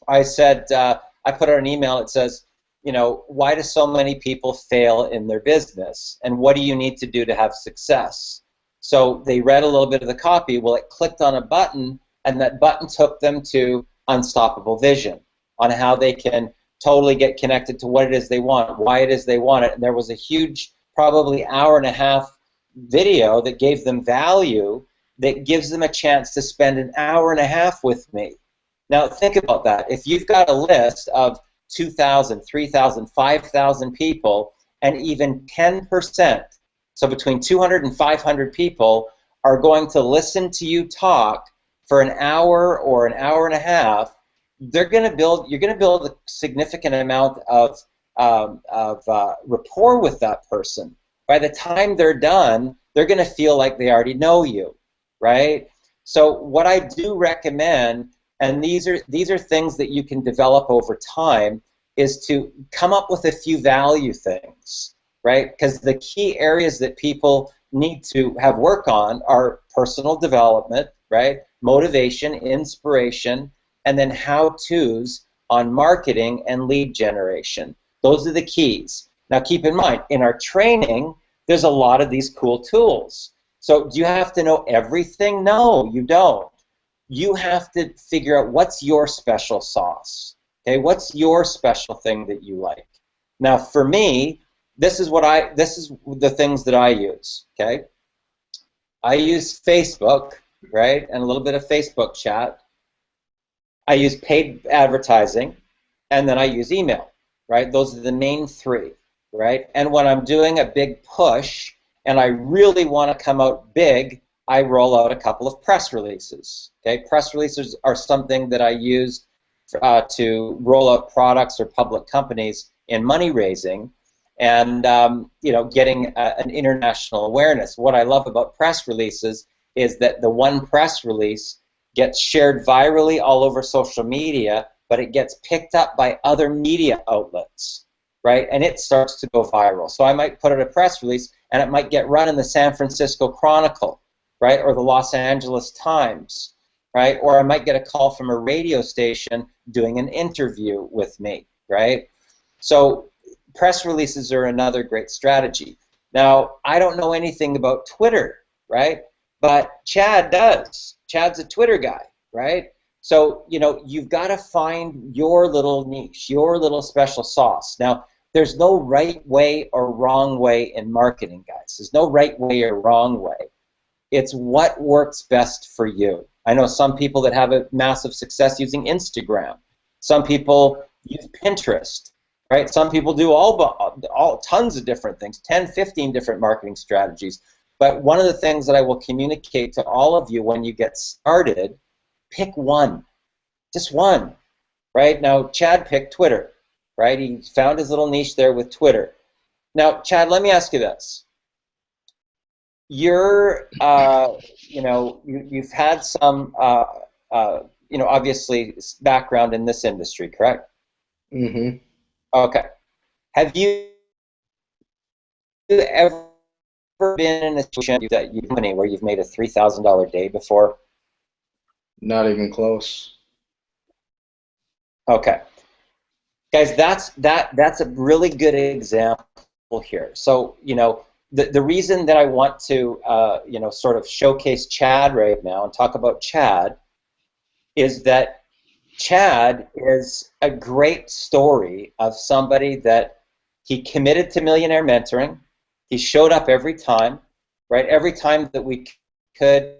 [SPEAKER 1] I said, I put out an email, it says, you know, why do so many people fail in their business? And what do you need to do to have success? So they read a little bit of the copy. Well, it clicked on a button, and that button took them to Unstoppable Vision, on how they can totally get connected to what it is they want, why it is they want it. And there was a huge, probably hour-and-a-half video that gave them value, that gives them a chance to spend an hour and a half with me. Now think about that. If you've got a list of 2,000, 3,000, 5,000 people, and even 10%, so between 200 and 500 people are going to listen to you talk for an hour or an hour and a half, you're going to build a significant amount of rapport with that person. By the time they're done, they're going to feel like they already know you, right? So what I do recommend, and these are things that you can develop over time, is to come up with a few value things, right? Because the key areas that people need to have work on are personal development, right? Motivation, inspiration, and then how-tos on marketing and lead generation. Those are the keys. Now keep in mind, in our training, there's a lot of these cool tools. So do you have to know everything? No, you don't. You have to figure out what's your special sauce. Okay, what's your special thing that you like? Now for me, this is the things that I use. Okay, I use Facebook, right, and a little bit of Facebook chat. I use paid advertising, and then I use email, right? Those are the main three, right? And when I'm doing a big push and I really want to come out big, I roll out a couple of press releases. Okay, press releases are something that I use to roll out products or public companies in money raising, and you know, getting an international awareness. What I love about press releases is that the one press release gets shared virally all over social media, but it gets picked up by other media outlets, right? And it starts to go viral. So I might put out a press release, and it might get run in the San Francisco Chronicle, right, or the Los Angeles Times, right? Or I might get a call from a radio station doing an interview with me, right? So press releases are another great strategy. Now, I don't know anything about Twitter, right? But Chad does. Chad's a Twitter guy, right? So, you know, you've got to find your little niche, your little special sauce. Now, there's no right way or wrong way in marketing, guys. There's no right way or wrong way. It's what works best for you. I know some people that have a massive success using Instagram. Some people use Pinterest, right? Some people do all tons of different things, 10, 15 different marketing strategies. But one of the things that I will communicate to all of you when you get started, pick one, just one, right? Now, Chad picked Twitter, right? He found his little niche there with Twitter. Now, Chad, let me ask you this. You're, you've had some, obviously background in this industry, correct?
[SPEAKER 3] Mm-hmm.
[SPEAKER 1] Okay. Have you ever been in a situation where you've made a $3,000 day before?
[SPEAKER 3] Not even close.
[SPEAKER 1] Okay. Guys, that's a really good example here. So, the reason that I want to, sort of showcase Chad right now and talk about Chad is that Chad is a great story of somebody that he committed to Millionaire Mentoring. He showed up every time, right? Every time that we could.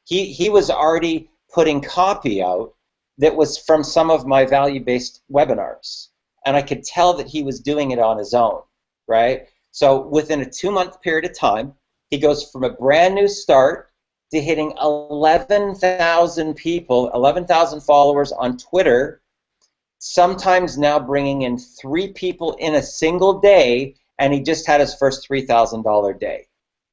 [SPEAKER 1] He was already putting copy out that was from some of my value-based webinars. And I could tell that he was doing it on his own, right? So within a 2-month period of time, he goes from a brand new start to hitting 11,000 people, 11,000 followers on Twitter, sometimes now bringing in 3 people in a single day, and he just had his first $3,000 day,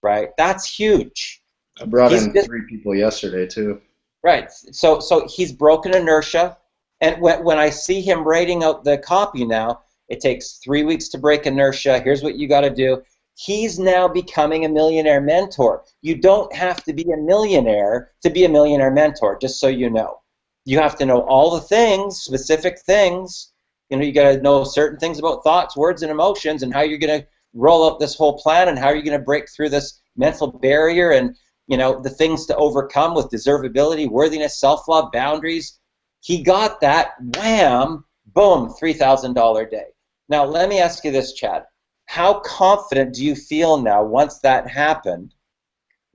[SPEAKER 1] right? That's huge.
[SPEAKER 3] I brought in 3 people yesterday, too.
[SPEAKER 1] Right. So he's broken inertia, and when I see him writing out the copy now, it takes 3 weeks to break inertia. Here's what you got to do. He's now becoming a millionaire mentor. You don't have to be a millionaire to be a millionaire mentor, just so you know. You have to know all the things, specific things. You got to know certain things about thoughts, words, and emotions, and how you're going to roll out this whole plan, and how you're going to break through this mental barrier, and the things to overcome with deservability, worthiness, self-love, boundaries. He got that, wham, boom, $3,000 day. Now, let me ask you this, Chad. How confident do you feel now, once that happened,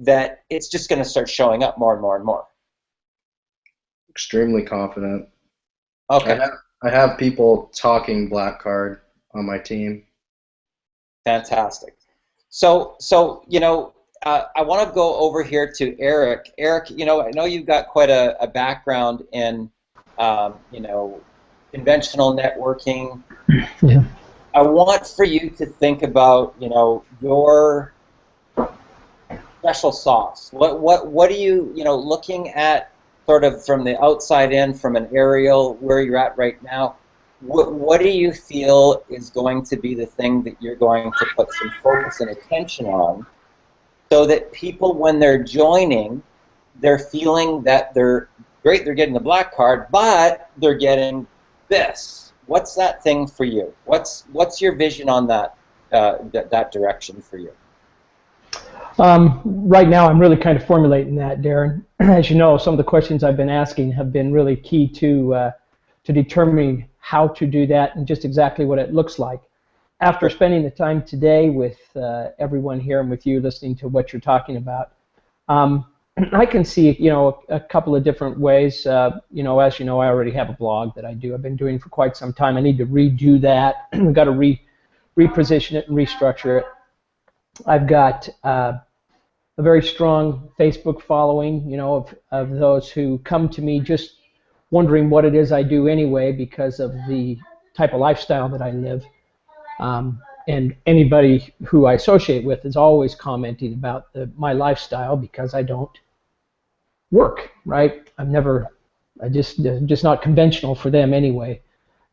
[SPEAKER 1] that it's just going to start showing up more and more and more?
[SPEAKER 3] Extremely confident.
[SPEAKER 1] Okay.
[SPEAKER 3] I have people talking black card on my team.
[SPEAKER 1] Fantastic. So I want to go over here to Eric. Eric, I know you've got quite a background in, conventional networking.
[SPEAKER 7] Yeah.
[SPEAKER 1] I want for you to think about, your special sauce. What are you, looking at sort of from the outside in, from an aerial, where you're at right now? What do you feel is going to be the thing that you're going to put some focus and attention on, so that people, when they're joining, they're feeling that they're great, they're getting the black card, but they're getting this? What's that thing for you? What's your vision on that that direction for you?
[SPEAKER 7] Right now, I'm really kind of formulating that, Darren. As you know, some of the questions I've been asking have been really key to determining how to do that and just exactly what it looks like. After spending the time today with everyone here and with you, listening to what you're talking about, I can see, a couple of different ways. As you know, I already have a blog that I do. I've been doing for quite some time. I need to redo that. I've got to reposition it and restructure it. I've got a very strong Facebook following, of those who come to me just wondering what it is I do anyway, because of the type of lifestyle that I live. And anybody who I associate with is always commenting about my lifestyle, because I don't work, right? I just not conventional for them anyway.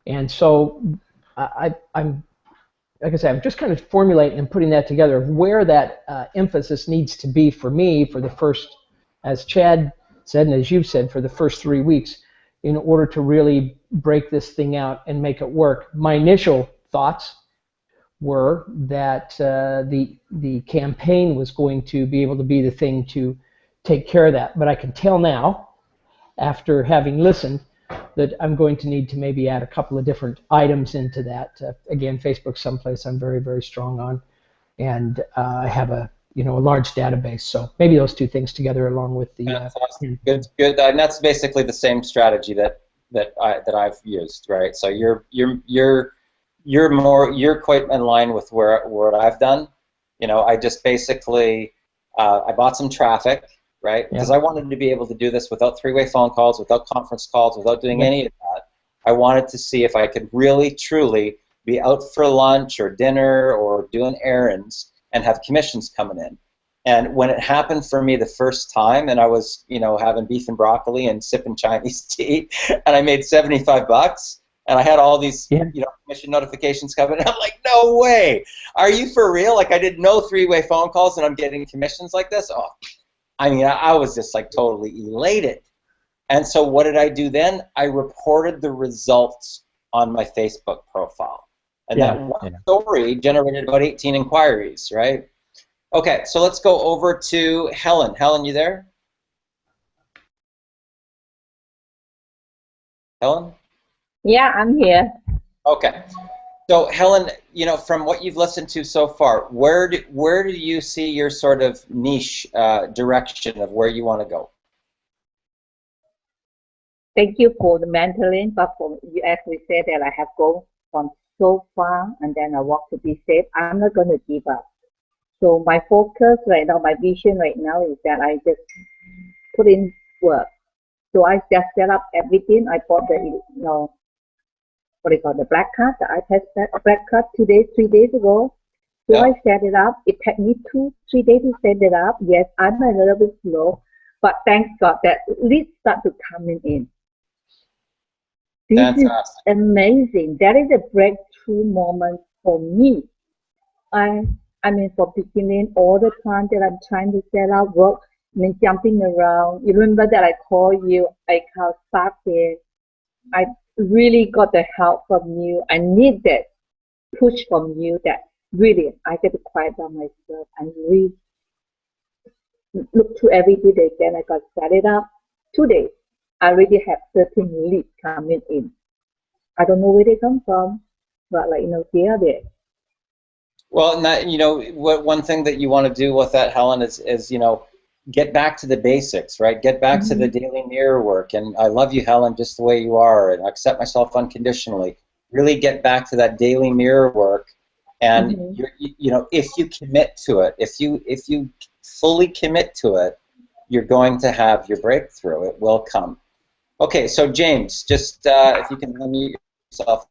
[SPEAKER 7] And so I'm, like I said, I'm just kind of formulating and putting that together of where that emphasis needs to be for me for the first, as Chad said and as you've said, for the first 3 weeks, in order to really break this thing out and make it work. My initial thoughts were that the campaign was going to be able to be the thing to take care of that. But I can tell now, after having listened, that I'm going to need to maybe add a couple of different items into that. Again, Facebook's someplace I'm very, very strong on, and I have a a large database. So maybe those two things together, along with the
[SPEAKER 1] That's awesome. Good. And that's basically the same strategy that I've used, right? So you're quite in line with what I've done. I just basically I bought some traffic, right? Because I wanted to be able to do this without three-way phone calls, without conference calls, without doing any of that. I wanted to see if I could really, truly be out for lunch or dinner or doing errands and have commissions coming in. And when it happened for me the first time, and I was, having beef and broccoli and sipping Chinese tea, and I made $75, and I had all these, commission notifications coming, and I'm like, no way! Are you for real? Like, I did no three-way phone calls, and I'm getting commissions like this? Oh, I mean, I was just like totally elated. And so what did I do then? I reported the results on my Facebook profile. And that one story generated about 18 inquiries, right? Okay, so let's go over to Helen. Helen, you there? Helen?
[SPEAKER 6] Yeah, I'm here.
[SPEAKER 1] Okay. So Helen, from what you've listened to so far, where do you see your sort of niche direction of where you want to go?
[SPEAKER 6] Thank you for the mentoring, but you actually said that I have gone from so far and then I want to be safe. I'm not going to give up. So my focus right now, my vision right now is that I just put in work. So I just set up everything. I bought the, what do you call the black card, the iPad black card 3 days ago. So I set it up. It took me 2-3 days to set it up. Yes, I'm a little bit slow, but thanks God that leads start to coming in. This is amazing. That is a breakthrough moment for me. I mean, for beginning, all the time that I'm trying to set up work, jumping around. You remember that I called you, I called Spark there. I really got the help from you. I need that push from you that really I get to quiet down myself and read, look through every day. Then I got set it up. 2 days, I already have 13 leads coming in. I don't know where they come from, but they are there.
[SPEAKER 1] Well, one thing that you want to do with that, Helen, is get back to the basics, right? Get back to the daily mirror work. And I love you, Helen, just the way you are, and I accept myself unconditionally. Really get back to that daily mirror work, and if you commit to it, if you fully commit to it, you're going to have your breakthrough. It will come. Okay, so James, just if you can unmute yourself.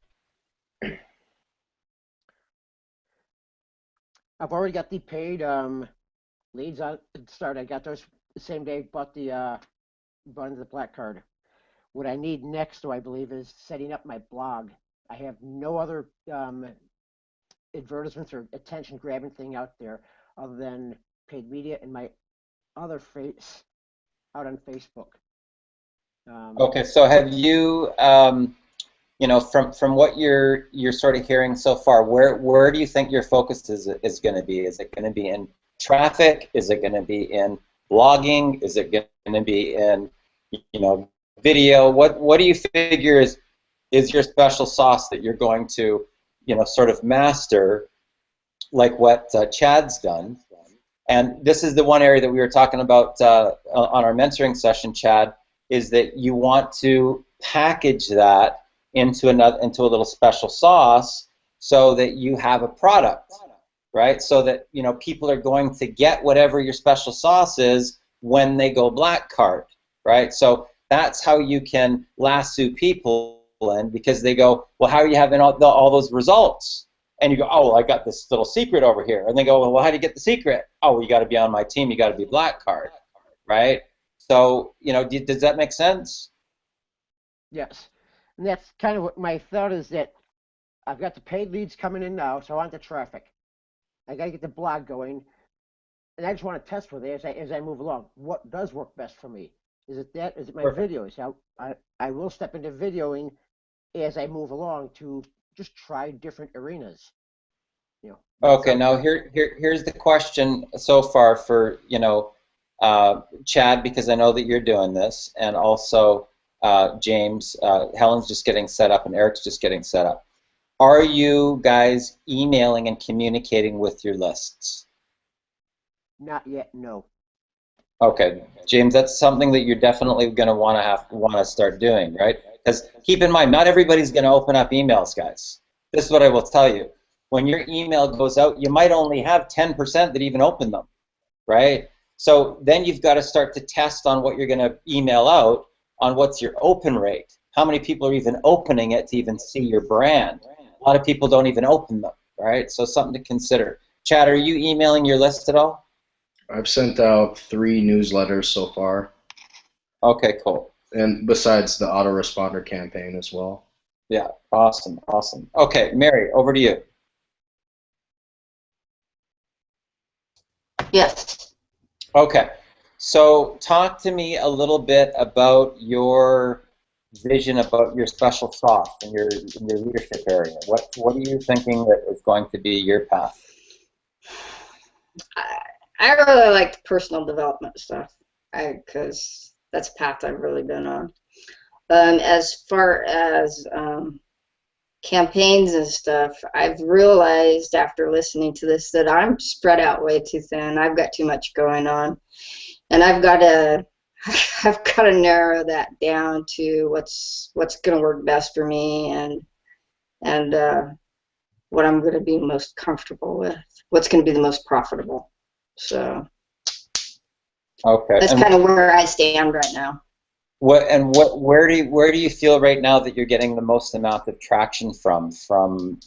[SPEAKER 8] I've already got the paid leads on start. I got those the same day, bought the black card. What I need next, though, I believe, is setting up my blog. I have no other advertisements or attention-grabbing thing out there other than paid media and my other face out on Facebook.
[SPEAKER 1] Okay, so have you, from what you're sort of hearing so far, where do you think your focus is going to be? Is it going to be in traffic? Is it going to be in blogging? Is it going to be in, video? What do you figure is your special sauce that you're going to, sort of master, like what Chad's done? And this is the one area that we were talking about on our mentoring session, Chad, is that you want to package that into a little special sauce so that you have a product, right? So that people are going to get whatever your special sauce is when they go black card, right? So that's how you can lasso people in, because they go, well, how are you having all those results? And you go, oh, well, I got this little secret over here. And they go, well, how do you get the secret? Oh, well, you got to be on my team. You got to be black card, right? So, does that make sense?
[SPEAKER 8] Yes. And that's kind of what my thought is, that I've got the paid leads coming in now, so I want the traffic. I got to get the blog going. And I just want to test with it as I move along. What does work best for me? Is it that? Is it my videos? I will step into videoing as I move along to just try different arenas.
[SPEAKER 1] Okay, now here's the question so far for Chad, because I know that you're doing this, and also James. Helen's just getting set up, and Eric's just getting set up. Are you guys emailing and communicating with your lists?
[SPEAKER 8] Not yet, no.
[SPEAKER 1] Okay, James, that's something that you're definitely going to want to start doing, right? Because keep in mind, not everybody's going to open up emails, guys. This is what I will tell you. When your email goes out, you might only have 10% that even open them, right? So then you've got to start to test on what you're going to email out on what's your open rate. How many people are even opening it to even see your brand? A lot of people don't even open them, right? So something to consider. Chad, are you emailing your list at all?
[SPEAKER 3] I've sent out 3 newsletters so far,
[SPEAKER 1] Okay, cool.
[SPEAKER 3] and besides the autoresponder campaign as well.
[SPEAKER 1] Yeah, awesome, awesome. Okay, Mary, over to you.
[SPEAKER 4] Yes.
[SPEAKER 1] Okay, so talk to me a little bit about your vision about your special sauce in your leadership area. What are you thinking that is going to be your path?
[SPEAKER 4] I really like personal development stuff, because that's a path I've really been on. As far as campaigns and stuff, I've realized after listening to this that I'm spread out way too thin. I've got too much going on, and I've got to narrow that down to what's going to work best for me, and what I'm going to be most comfortable with, what's going to be the most profitable. So
[SPEAKER 1] Okay,
[SPEAKER 4] that's kind of where I stand right now.
[SPEAKER 1] Where do you feel right now that you're getting the most amount of traction from? From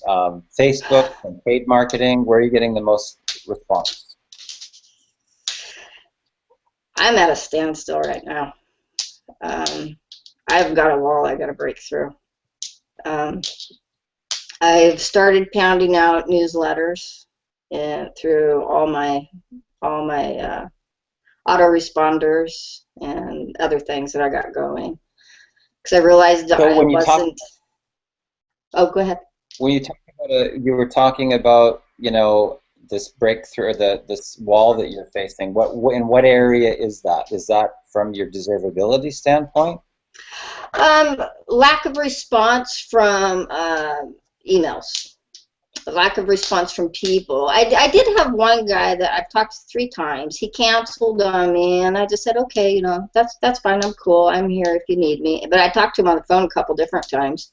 [SPEAKER 1] Facebook, from paid marketing? Where are you getting the most response?
[SPEAKER 4] I'm at a standstill right now. I've got a wall I got to break through. I've started pounding out newsletters through all my autoresponders and other things that I got going, because I realized
[SPEAKER 1] So
[SPEAKER 4] I
[SPEAKER 1] when you
[SPEAKER 4] wasn't. Oh, go ahead.
[SPEAKER 1] When you talk about you were talking about, you know, this breakthrough, this wall that you're facing. In what area is that? Is that from your deservability standpoint?
[SPEAKER 4] Lack of response from emails. Lack of response from people. I did have one guy that I've talked to 3 times. He canceled on me, and I just said, okay, you know, that's fine. I'm cool. I'm here if you need me. But I talked to him on the phone a couple different times.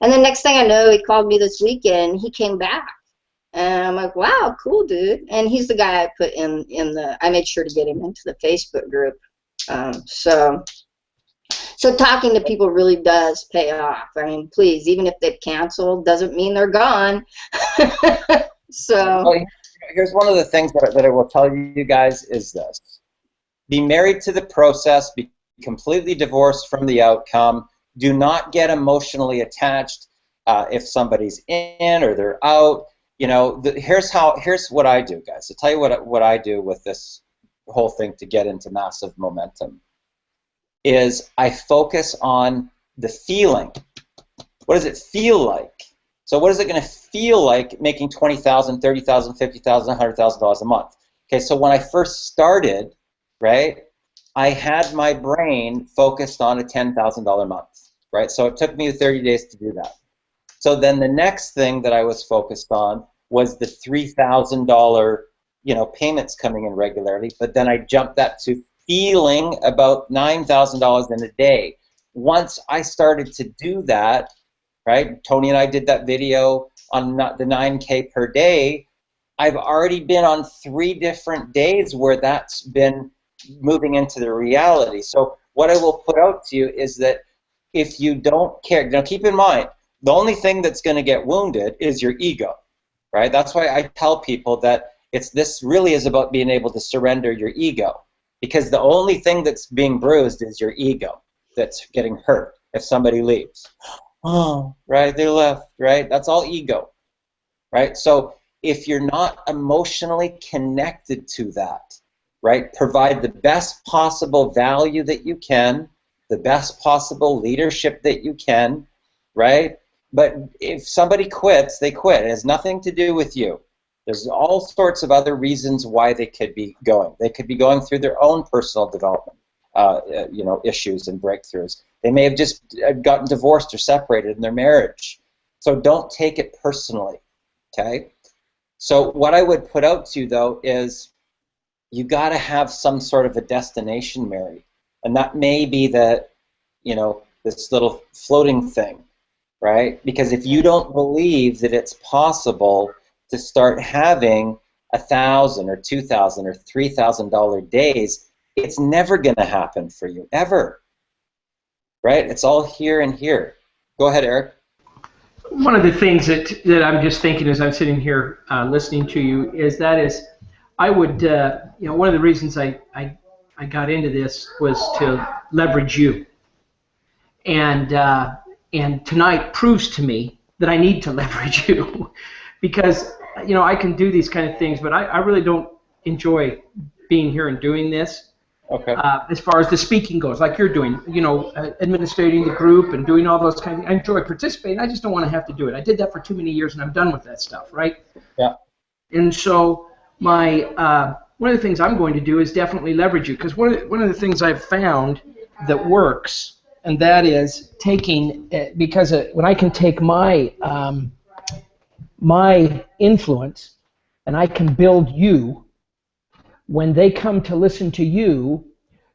[SPEAKER 4] And then next thing I know, he called me this weekend. He came back. And I'm like, wow, cool, dude. And he's the guy I put in the, I made sure to get him into the Facebook group. So talking to people really does pay off. I mean, please, even if they've canceled, doesn't mean they're gone. So.
[SPEAKER 1] Well, here's one of the things that I will tell you guys is this. Be married to the process, be completely divorced from the outcome. Do not get emotionally attached if somebody's in or they're out. You know, here's what I do, guys. I'll tell you what I do with this whole thing to get into massive momentum. Is I focus on the feeling. What does it feel like? So what is it going to feel like making $20,000, $30,000, $50,000, $100,000 a month? Okay, so when I first started, right, I had my brain focused on a $10,000 month, right? So it took me 30 days to do that. So then the next thing that I was focused on was the $3,000, you know, payments coming in regularly. But then I jumped that to feeling about $9,000 in a day. Once I started to do that, right, Tony and I did that video on the 9K per day. I've already been on 3 different days where that's been moving into the reality. So what I will put out to you is that if you don't care, now keep in mind, the only thing that's going to get wounded is your ego, right? That's why I tell people that this really is about being able to surrender your ego. Because the only thing that's being bruised is your ego that's getting hurt if somebody leaves. Oh, right, they left, right? That's all ego, right? So if you're not emotionally connected to that, right, provide the best possible value that you can, the best possible leadership that you can, right? But if somebody quits, they quit. It has nothing to do with you. There's all sorts of other reasons why they could be going. They could be going through their own personal development, you know, issues and breakthroughs. They may have just gotten divorced or separated in their marriage. So don't take it personally, okay? So what I would put out to you, though, is you got to have some sort of a destination, Mary. And that may be the, this little floating thing, right? Because if you don't believe that it's possible to start having $1,000 or $2,000 or $3,000 days, it's never going to happen for you, ever. Right? It's all here and here. Go ahead, Eric.
[SPEAKER 7] One of the things that I'm just thinking as I'm sitting here listening to you is I would, one of the reasons I got into this was to leverage you. And tonight proves to me that I need to leverage you because, I can do these kind of things, but I really don't enjoy being here and doing this.
[SPEAKER 1] Okay.
[SPEAKER 7] As far as the speaking goes, like you're doing, administrating the group and doing all those kinds of, I enjoy participating. I just don't want to have to do it. I did that for too many years and I'm done with that stuff, right?
[SPEAKER 1] Yeah.
[SPEAKER 7] And so one of the things I'm going to do is definitely leverage you, because one of the things I've found that works, and that is taking, because when I can take my influence and I can build you, when they come to listen to you,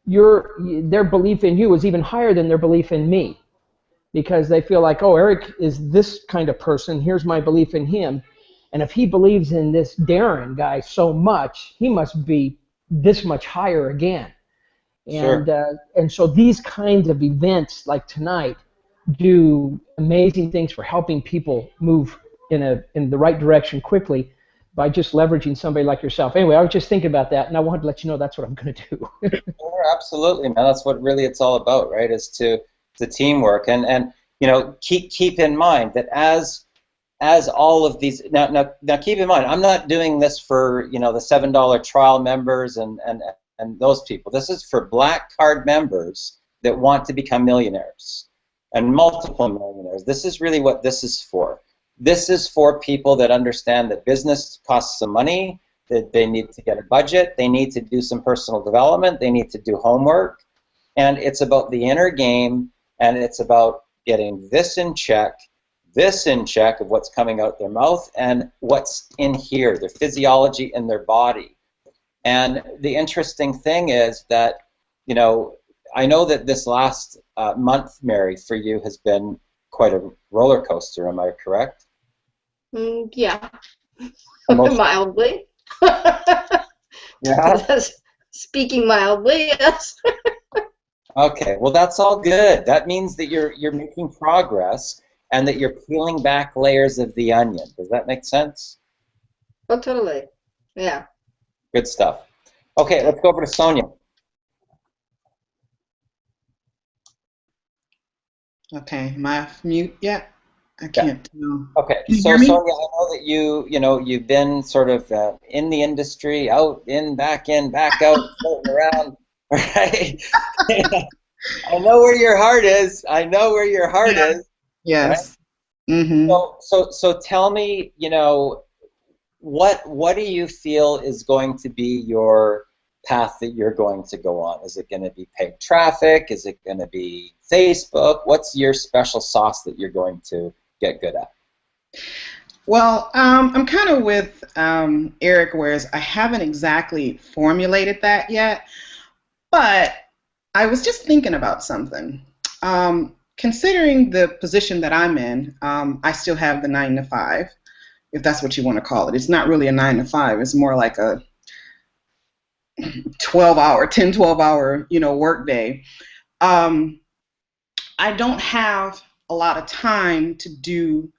[SPEAKER 7] their belief in you is even higher than their belief in me, because they feel like, oh, Eric is this kind of person, here's my belief in him, and if he believes in this Darren guy so much, he must be this much higher again. And
[SPEAKER 1] Sure.
[SPEAKER 7] And so these kinds of events like tonight do amazing things for helping people move in the right direction quickly, by just leveraging somebody like yourself. Anyway, I was just thinking about that, and I wanted to let you know that's what I'm going to do.
[SPEAKER 1] Sure, absolutely, man. That's what really it's all about, right? Is to teamwork, and keep in mind that as all of these now keep in mind, I'm not doing this for the $7 trial members and those people. This is for black card members that want to become millionaires and multiple millionaires. This is really what this is for. This is for people that understand that business costs some money, that they need to get a budget, they need to do some personal development, they need to do homework, and it's about the inner game, and it's about getting this in check of what's coming out their mouth and what's in here, their physiology in their body. And the interesting thing is that, I know that this last month, Mary, for you has been quite a roller coaster, am I correct?
[SPEAKER 4] Yeah,
[SPEAKER 1] Emotional.
[SPEAKER 4] mildly.
[SPEAKER 1] Yeah.
[SPEAKER 4] Speaking mildly, yes.
[SPEAKER 1] Okay, well that's all good. That means that you're making progress and that you're peeling back layers of the onion. Does that make sense?
[SPEAKER 4] Oh, totally. Yeah.
[SPEAKER 1] Good stuff. Okay, let's go over to Sonia.
[SPEAKER 5] Okay, am I off mute yet? I can't tell.
[SPEAKER 1] Okay,
[SPEAKER 5] Can you
[SPEAKER 1] so
[SPEAKER 5] hear me?
[SPEAKER 1] Sonia, I know that you've been sort of in the industry, out, in, back out, floating around, right? I know where your heart is.
[SPEAKER 5] Yeah. Yes.
[SPEAKER 1] Right?
[SPEAKER 5] Mm-hmm.
[SPEAKER 1] So tell me, what do you feel is going to be your path that you're going to go on? Is it going to be paid traffic? Is it going to be Facebook? What's your special sauce that you're going to get good at?
[SPEAKER 5] Well, I'm kind of with Eric, whereas I haven't exactly formulated that yet, but I was just thinking about something. Considering the position that I'm in, I still have the 9 to 5, if that's what you want to call it. It's not really a 9 to 5. It's more like a 12-hour work day. I don't have a lot of time to do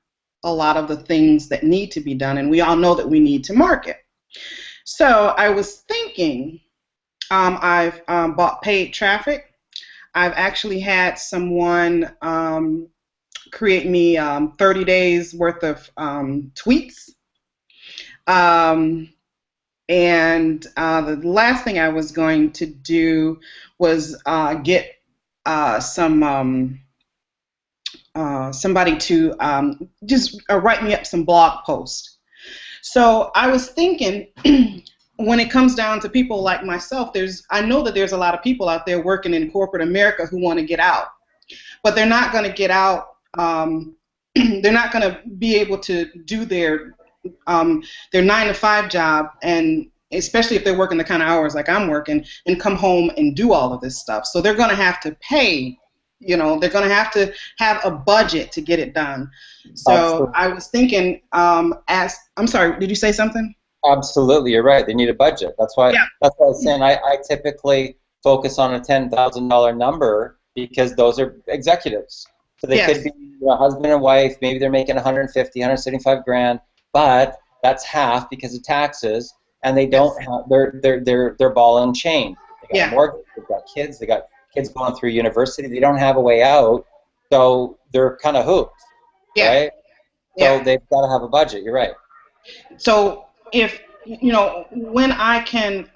[SPEAKER 5] a lot of the things that need to be done, and we all know that we need to market. So I was thinking, I've bought paid traffic. I've actually had someone create me 30 days worth of tweets. And the last thing I was going to do was get somebody to just write me up some blog posts. So I was thinking, when it comes down to people like myself, I know that there's a lot of people out there working in corporate America who want to get out, but they're not going to get out. They're not going to be able to do their 9 to 5 job and especially if they're working the kind of hours like I'm working, and come home and do all of this stuff. So they're going to have to pay, they're going to have a budget to get it done. So
[SPEAKER 1] Absolutely.
[SPEAKER 5] I was thinking, I'm sorry, did you say something?
[SPEAKER 1] Absolutely, you're right. They need a budget. That's why I was saying I typically focus on a $10,000 number because those are executives. So they could be a husband and wife. Maybe they're making 150, 175 grand, but that's half because of taxes, and they don't have they're ball and chain. They got a mortgage. They've got kids. They got kids going through university. They don't have a way out, so they're kind of hooped, right? So they've got to have a budget. You're right.
[SPEAKER 5] So if when I can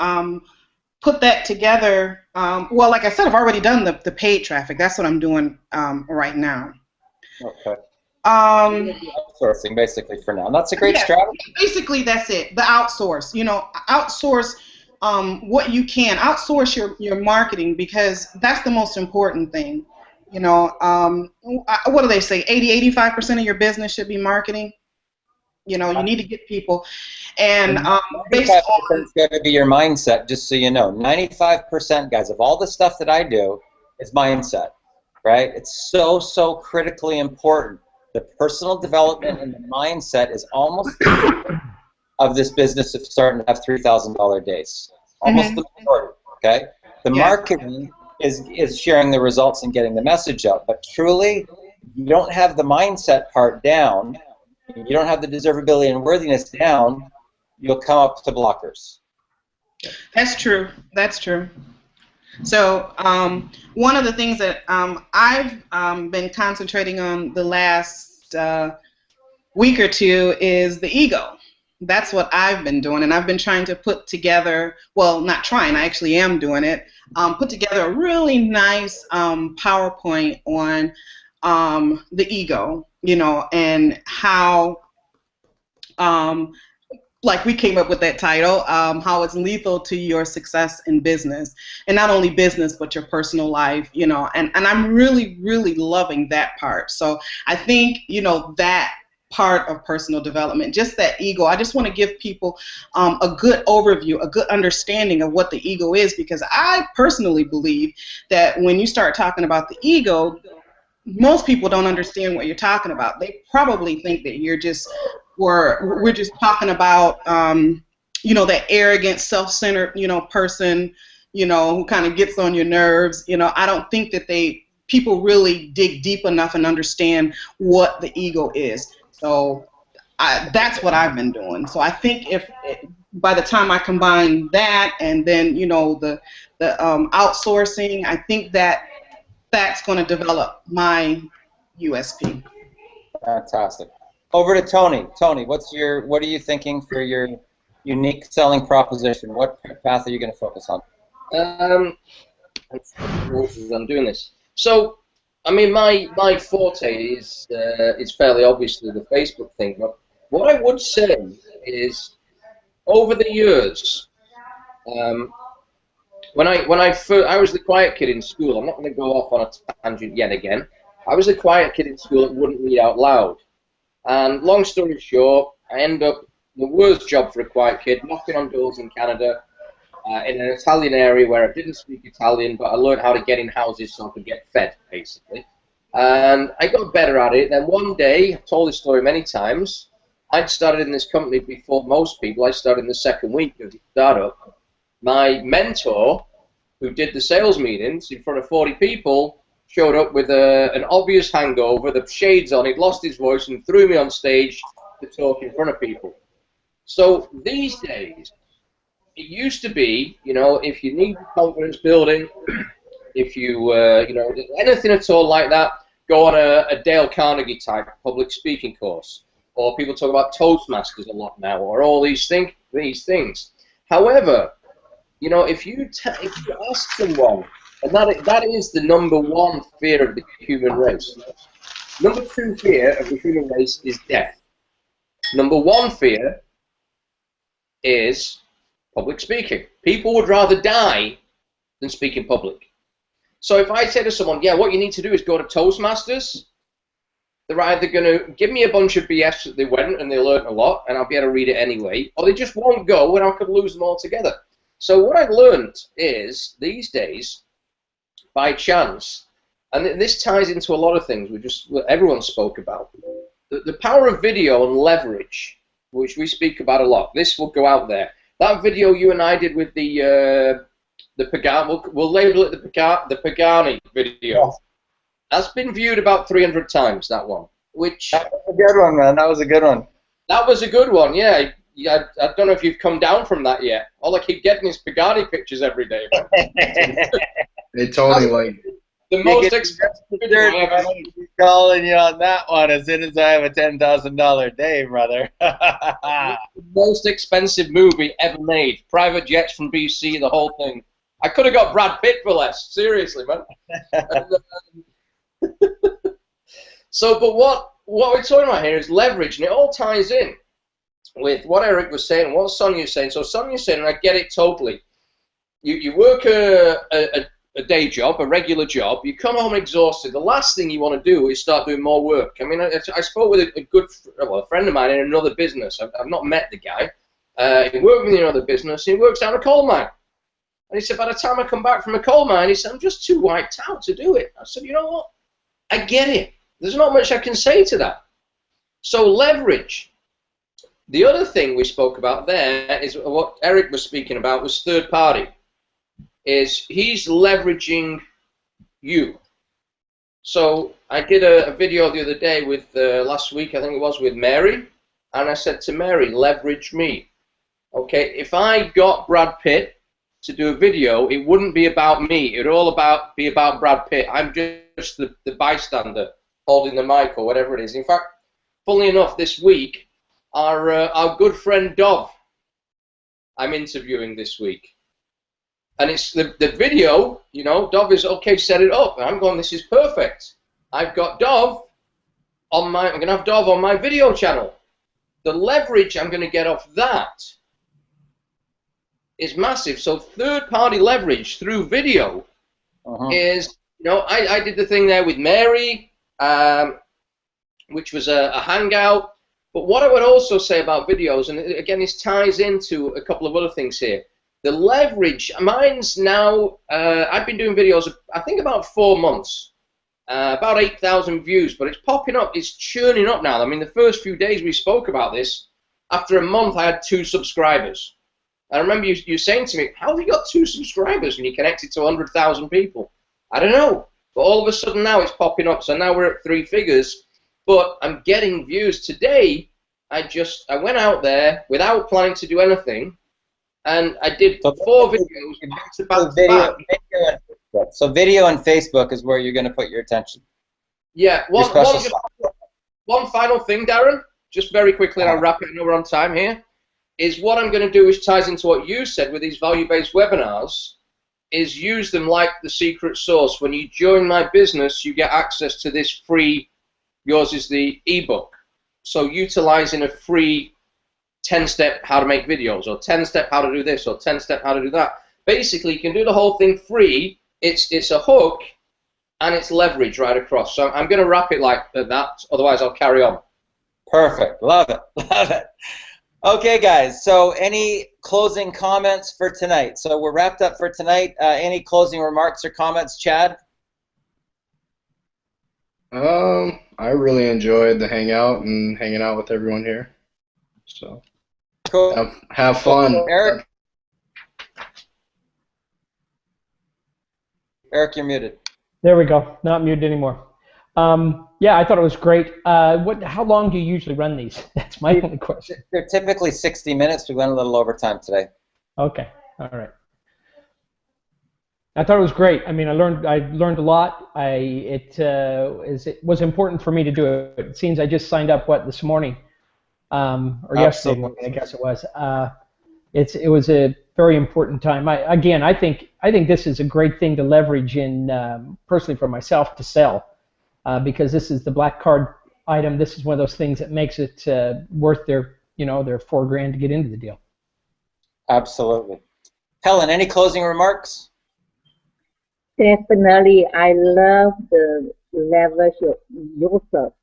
[SPEAKER 5] put that together, well, like I said, I've already done the paid traffic. That's what I'm doing right now.
[SPEAKER 1] Okay. Outsourcing basically for now. And that's a great strategy.
[SPEAKER 5] Basically, that's it. The outsource. Outsource what you can. Outsource your marketing, because that's the most important thing. What do they say? 85% of your business should be marketing. You need to get people, and based on
[SPEAKER 1] it's got to be your mindset. Just so you know, 95%, guys, of all the stuff that I do is mindset, right? It's so critically important. The personal development and the mindset is almost of this business of starting to have $3,000 days. Almost the majority. Okay, the marketing is sharing the results and getting the message out. But truly, you don't have the mindset part down. You don't have the deservability and worthiness down, you'll come up to blockers.
[SPEAKER 5] That's true. That's true. So one of the things that I've been concentrating on the last week or two is the ego. That's what I've been doing, and I've been trying to put together, well, not trying, I actually am doing it, put together a really nice PowerPoint on the ego, and how, like we came up with that title, how it's lethal to your success in business, and not only business but your personal life, and I'm really loving that part. So I think that part of personal development, just that ego, I just want to give people a good overview, a good understanding of what the ego is, because I personally believe that when you start talking about the ego, most people don't understand what you're talking about. They probably think that we're just talking about that arrogant, self-centered person who kind of gets on your nerves. I don't think that people really dig deep enough and understand what the ego is. So that's what I've been doing. So I think if by the time I combine that and then the outsourcing, I think that's going to develop my USP.
[SPEAKER 1] Fantastic. Over to Tony. Tony, what are you thinking for your unique selling proposition? What path are you going to focus on?
[SPEAKER 2] I'm doing this. So, I mean, my forte is fairly obviously the Facebook thing. But what I would say is, over the years, when I was the quiet kid in school. I'm not going to go off on a tangent yet again. I was the quiet kid in school that wouldn't read out loud. And long story short, I end up the worst job for a quiet kid, knocking on doors in Canada, in an Italian area where I didn't speak Italian, but I learned how to get in houses so I could get fed, basically. And I got better at it. Then one day, I've told this story many times, I'd started in this company before most people. I started in the second week of the startup. My mentor, who did the sales meetings in front of 40 people, showed up with an obvious hangover, the shades on, he'd lost his voice, and threw me on stage to talk in front of people. So these days, it used to be, if you need confidence building, if you, anything at all like that, go on a Dale Carnegie type public speaking course. Or people talk about Toastmasters a lot now, or all these things. However, if you ask someone, and that is the number one fear of the human race. Number two fear of the human race is death. Number one fear is public speaking. People would rather die than speak in public. So if I say to someone, yeah, what you need to do is go to Toastmasters, They're either going to give me a bunch of BS that they went and they learned a lot, and I'll be able to read it anyway, or they just won't go and I could lose them altogether. So what I've learned is, these days, by chance, and this ties into a lot of things what everyone spoke about, the power of video and leverage, which we speak about a lot. This will go out there. That video you and I did with the Pagani, we'll label it the Pagani video.
[SPEAKER 1] Yes.
[SPEAKER 2] That's been viewed about 300 times, that one. Which,
[SPEAKER 1] that was a good one, man. That was a good one.
[SPEAKER 2] That was a good one, yeah. I don't know if you've come down from that yet. All I keep getting is Pagani pictures every day.
[SPEAKER 3] They totally like
[SPEAKER 2] the most expensive video I ever made.
[SPEAKER 1] Calling you on that one as soon as I have a $10,000 day, brother.
[SPEAKER 2] The most expensive movie ever made. Private jets from BC, the whole thing. I could have got Brad Pitt for less. Seriously, man. So, but what we're talking about here is leverage, and it all ties in with what Eric was saying and what Sonia was saying. So Sonia's saying, and I get it totally, you work a day job, a regular job, you come home exhausted. The last thing you want to do is start doing more work. I mean, I spoke with a friend of mine in another business. I've not met the guy. He worked with me in another business. He works down a coal mine. And he said, by the time I come back from a coal mine, he said, I'm just too wiped out to do it. I said, you know what? I get it. There's not much I can say to that. So leverage. The other thing we spoke about there is what Eric was speaking about was third party. Is he's leveraging you. So I did a video the other day with, last week I think it was, with Mary. And I said to Mary, leverage me. Okay, if I got Brad Pitt to do a video, it wouldn't be about me. It would all be about Brad Pitt. I'm just the bystander holding the mic or whatever it is. In fact, funnily enough, this week, our good friend Dov, I'm interviewing this week. And it's the video, you know, Dov is, okay, set it up. And I'm going, this is perfect. I've got Dov on I'm going to have Dov on my video channel. The leverage I'm going to get off that is massive. So third-party leverage through video is, you know, I did the thing there with Mary, which was a hangout. But what I would also say about videos, and again, this ties into a couple of other things here. The leverage, mine's now, I've been doing videos, I think about 4 months, about 8,000 views, but it's popping up, it's churning up now. I mean, the first few days we spoke about this, after a month I had 2 subscribers. I remember you saying to me, how have you got 2 subscribers when you connected to 100,000 people? I don't know, but all of a sudden now it's popping up, so now we're at 3 figures, but I'm getting views. Today, I went out there without planning to do anything, and I did 4 videos back to back.
[SPEAKER 1] So video and Facebook is where you're going to put your attention.
[SPEAKER 2] Yeah, one final thing, Darren, just very quickly, and I'll wrap it. I know we're on time here. Is what I'm going to do, which ties into what you said with these value-based webinars, is use them like the secret sauce. When you join my business, you get access to this free, yours is the ebook. So utilizing a free 10-step how to make videos, or 10-step how to do this, or 10-step how to do that. Basically, you can do the whole thing free. It's a hook, and it's leverage right across. So I'm going to wrap it like that, otherwise I'll carry on.
[SPEAKER 1] Perfect. Love it. Love it. Okay, guys, so any closing comments for tonight? So we're wrapped up for tonight. Any closing remarks or comments, Chad?
[SPEAKER 3] I really enjoyed the hangout and hanging out with everyone here. So
[SPEAKER 1] Cool.
[SPEAKER 3] have fun.
[SPEAKER 1] Eric? Eric, you're muted.
[SPEAKER 7] There we go. Not muted anymore. Yeah, I thought it was great. How long do you usually run these? That's my only question.
[SPEAKER 1] They're typically 60 minutes. We went a little over time today.
[SPEAKER 7] Okay. All right. I thought it was great. I mean, I learned a lot. It was important for me to do it. It seems I just signed up this morning, or yesterday morning, I guess it was. It was a very important time. I think this is a great thing to leverage in personally for myself to sell, because this is the black card item. This is one of those things that makes it worth their $4,000 to get into the deal.
[SPEAKER 1] Absolutely. Helen, any closing remarks?
[SPEAKER 6] Definitely, I love the leverage of yourself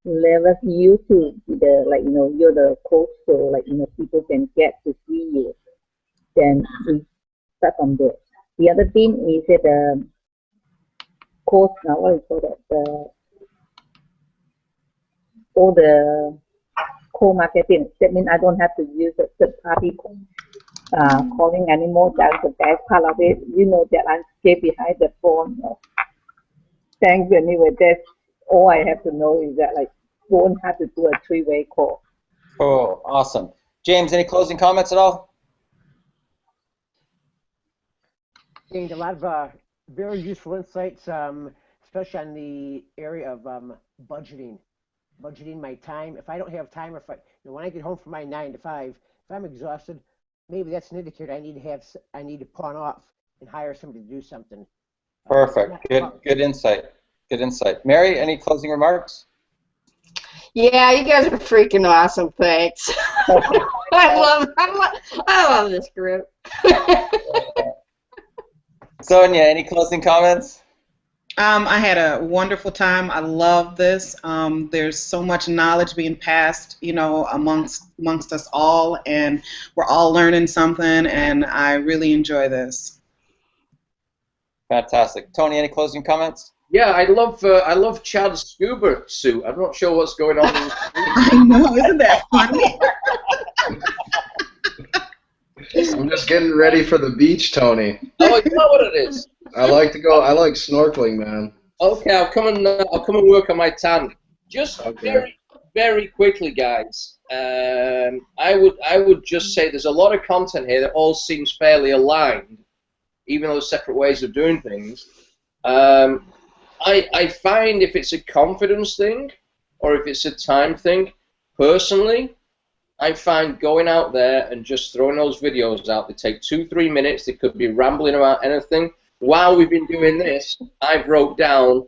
[SPEAKER 6] level you to the, like, you're the coach, so like, people can get to see you. Then we start from there. The other thing is that the coach, now what is called that, all the co-marketing. That means I don't have to use a third party calling anymore. That's the best part of it. You know that I stay behind the phone. Thanks anyway. That's all I have to know is that, like, don't have to do a three-way call.
[SPEAKER 1] Oh, awesome. James, any closing comments at all?
[SPEAKER 8] Gained a lot of very useful insights, especially on the area of budgeting my time. If I don't have time, or if when I get home from my 9 to 5, if I'm exhausted, maybe that's an indicator I need to pawn off and hire somebody to do something.
[SPEAKER 1] Perfect. Good insight. Good insight. Mary, any closing remarks?
[SPEAKER 4] Yeah, you guys are freaking awesome. Thanks. I love this group.
[SPEAKER 1] Sonia, any closing comments?
[SPEAKER 5] I had a wonderful time. I love this. There's so much knowledge being passed, amongst us all, and we're all learning something, and I really enjoy this.
[SPEAKER 1] Fantastic. Tony, any closing comments?
[SPEAKER 2] Yeah, I love Chad's scuba suit. I'm not sure what's going on.
[SPEAKER 5] I know, isn't that funny?
[SPEAKER 3] I'm just getting ready for the beach, Tony.
[SPEAKER 2] Oh, is that what it is?
[SPEAKER 3] I like snorkeling, man.
[SPEAKER 2] Okay, I'll come and work on my tan. Just very, very quickly, guys. I would just say there's a lot of content here that all seems fairly aligned, even though separate ways of doing things. I find if it's a confidence thing or if it's a time thing, personally, I find going out there and just throwing those videos out, they take 2-3 minutes, they could be rambling about anything. While we've been doing this, I've wrote down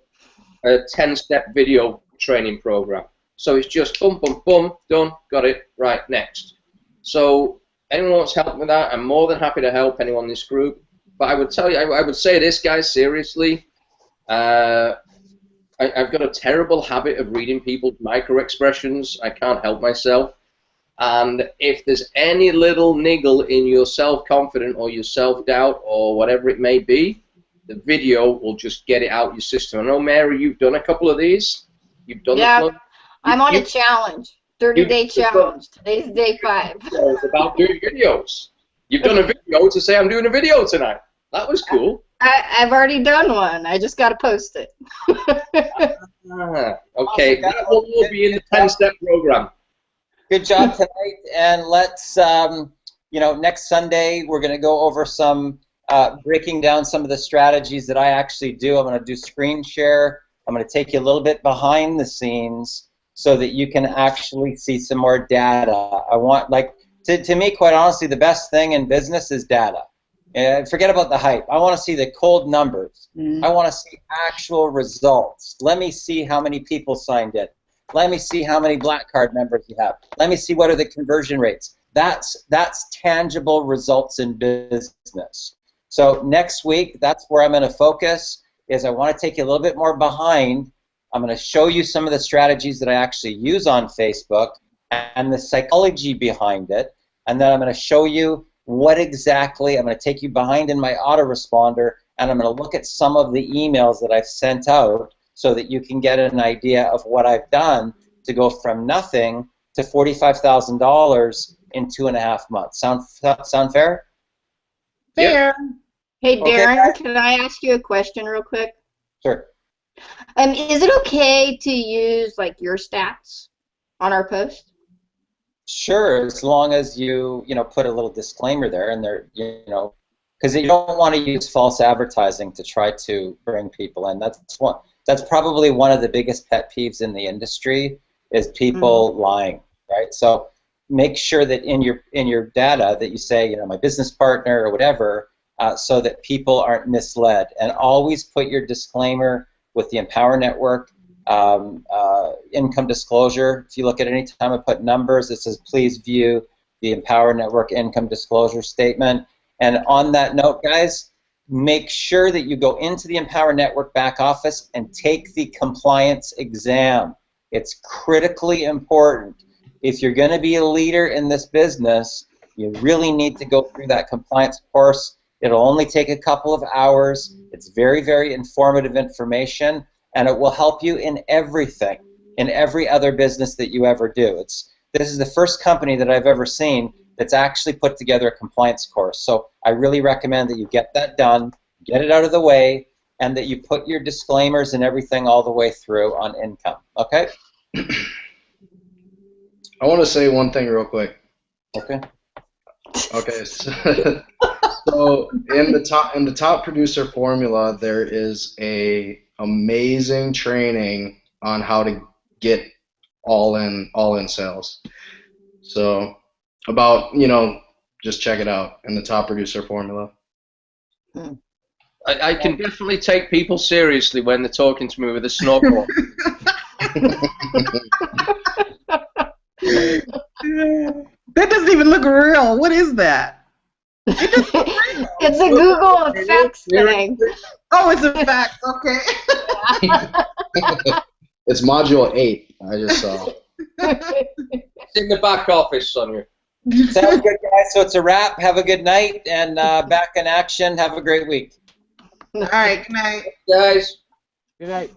[SPEAKER 2] a 10-step video training program. So it's just boom, boom, boom, done, got it, right, next. So anyone wants help with that, I'm more than happy to help anyone in this group. But I would tell you, I would say this, guys, seriously, I've got a terrible habit of reading people's micro-expressions. I can't help myself. And if there's any little niggle in your self-confidence or your self-doubt or whatever it may be, the video will just get it out your system. I know, Mary, you've done a couple of these. You've done
[SPEAKER 4] the I'm on a challenge, 30-day challenge. Today's day 5.
[SPEAKER 2] It's about doing videos. You've done a video to say, I'm doing a video tonight. That was cool.
[SPEAKER 4] I've already done one. I just got to post it.
[SPEAKER 2] Okay, that will all be in the 10-step program.
[SPEAKER 1] Good job tonight, and let's, next Sunday we're going to go over some, breaking down some of the strategies that I actually do. I'm going to do screen share. I'm going to take you a little bit behind the scenes so that you can actually see some more data. I want, to me, quite honestly, the best thing in business is data. Forget about the hype. I want to see the cold numbers. I want to see actual results. Let me see how many people signed in. Let me see how many black card members you have. Let me see what are the conversion rates. That's tangible results in business. So next week, that's where I'm going to focus, is I want to take you a little bit more behind. I'm going to show you some of the strategies that I actually use on Facebook and the psychology behind it. And then I'm going to show you what exactly, I'm going to take you behind in my autoresponder, and I'm going to look at some of the emails that I've sent out so that you can get an idea of what I've done to go from nothing to $45,000 in 2.5 months. Sound fair?
[SPEAKER 5] Fair.
[SPEAKER 4] Hey, Darren,
[SPEAKER 1] Okay.
[SPEAKER 4] can I ask you a question real quick?
[SPEAKER 1] Sure.
[SPEAKER 4] Is it okay to use your stats on our post?
[SPEAKER 1] Sure, as long as you put a little disclaimer there, and because you don't want to use false advertising to try to bring people in. That's probably one of the biggest pet peeves in the industry, is people lying, right? So make sure that in your data that you say, my business partner or whatever, so that people aren't misled. And always put your disclaimer with the Empower Network income disclosure. If you look at any time I put numbers, it says please view the Empower Network income disclosure statement. And on that note, guys, make sure that you go into the Empower Network back office and take the compliance exam. It's critically important. If you're going to be a leader in this business, you really need to go through that compliance course. It'll only take a couple of hours. It's very, very informative information, and it will help you in everything, in every other business that you ever do. This is the first company that I've ever seen that's actually put together a compliance course. So I really recommend that you get that done, get it out of the way, and that you put your disclaimers and everything all the way through on income. Okay?
[SPEAKER 3] I want to say one thing real quick.
[SPEAKER 1] Okay.
[SPEAKER 3] Okay. So in the top producer formula, there is a amazing training on how to get all in sales. So about, just check it out in the top producer formula.
[SPEAKER 2] I can definitely take people seriously when they're talking to me with a snorkel.
[SPEAKER 5] That doesn't even look real. What is that?
[SPEAKER 4] It's a Google effects thing.
[SPEAKER 5] Oh, it's a fact. Okay.
[SPEAKER 3] It's module 8. I just saw.
[SPEAKER 2] It's in the back office, Sonia.
[SPEAKER 1] Sounds good, guys. So it's a wrap. Have a good night, and back in action. Have a great week.
[SPEAKER 5] All right. Good night.
[SPEAKER 2] Guys.
[SPEAKER 8] Good night.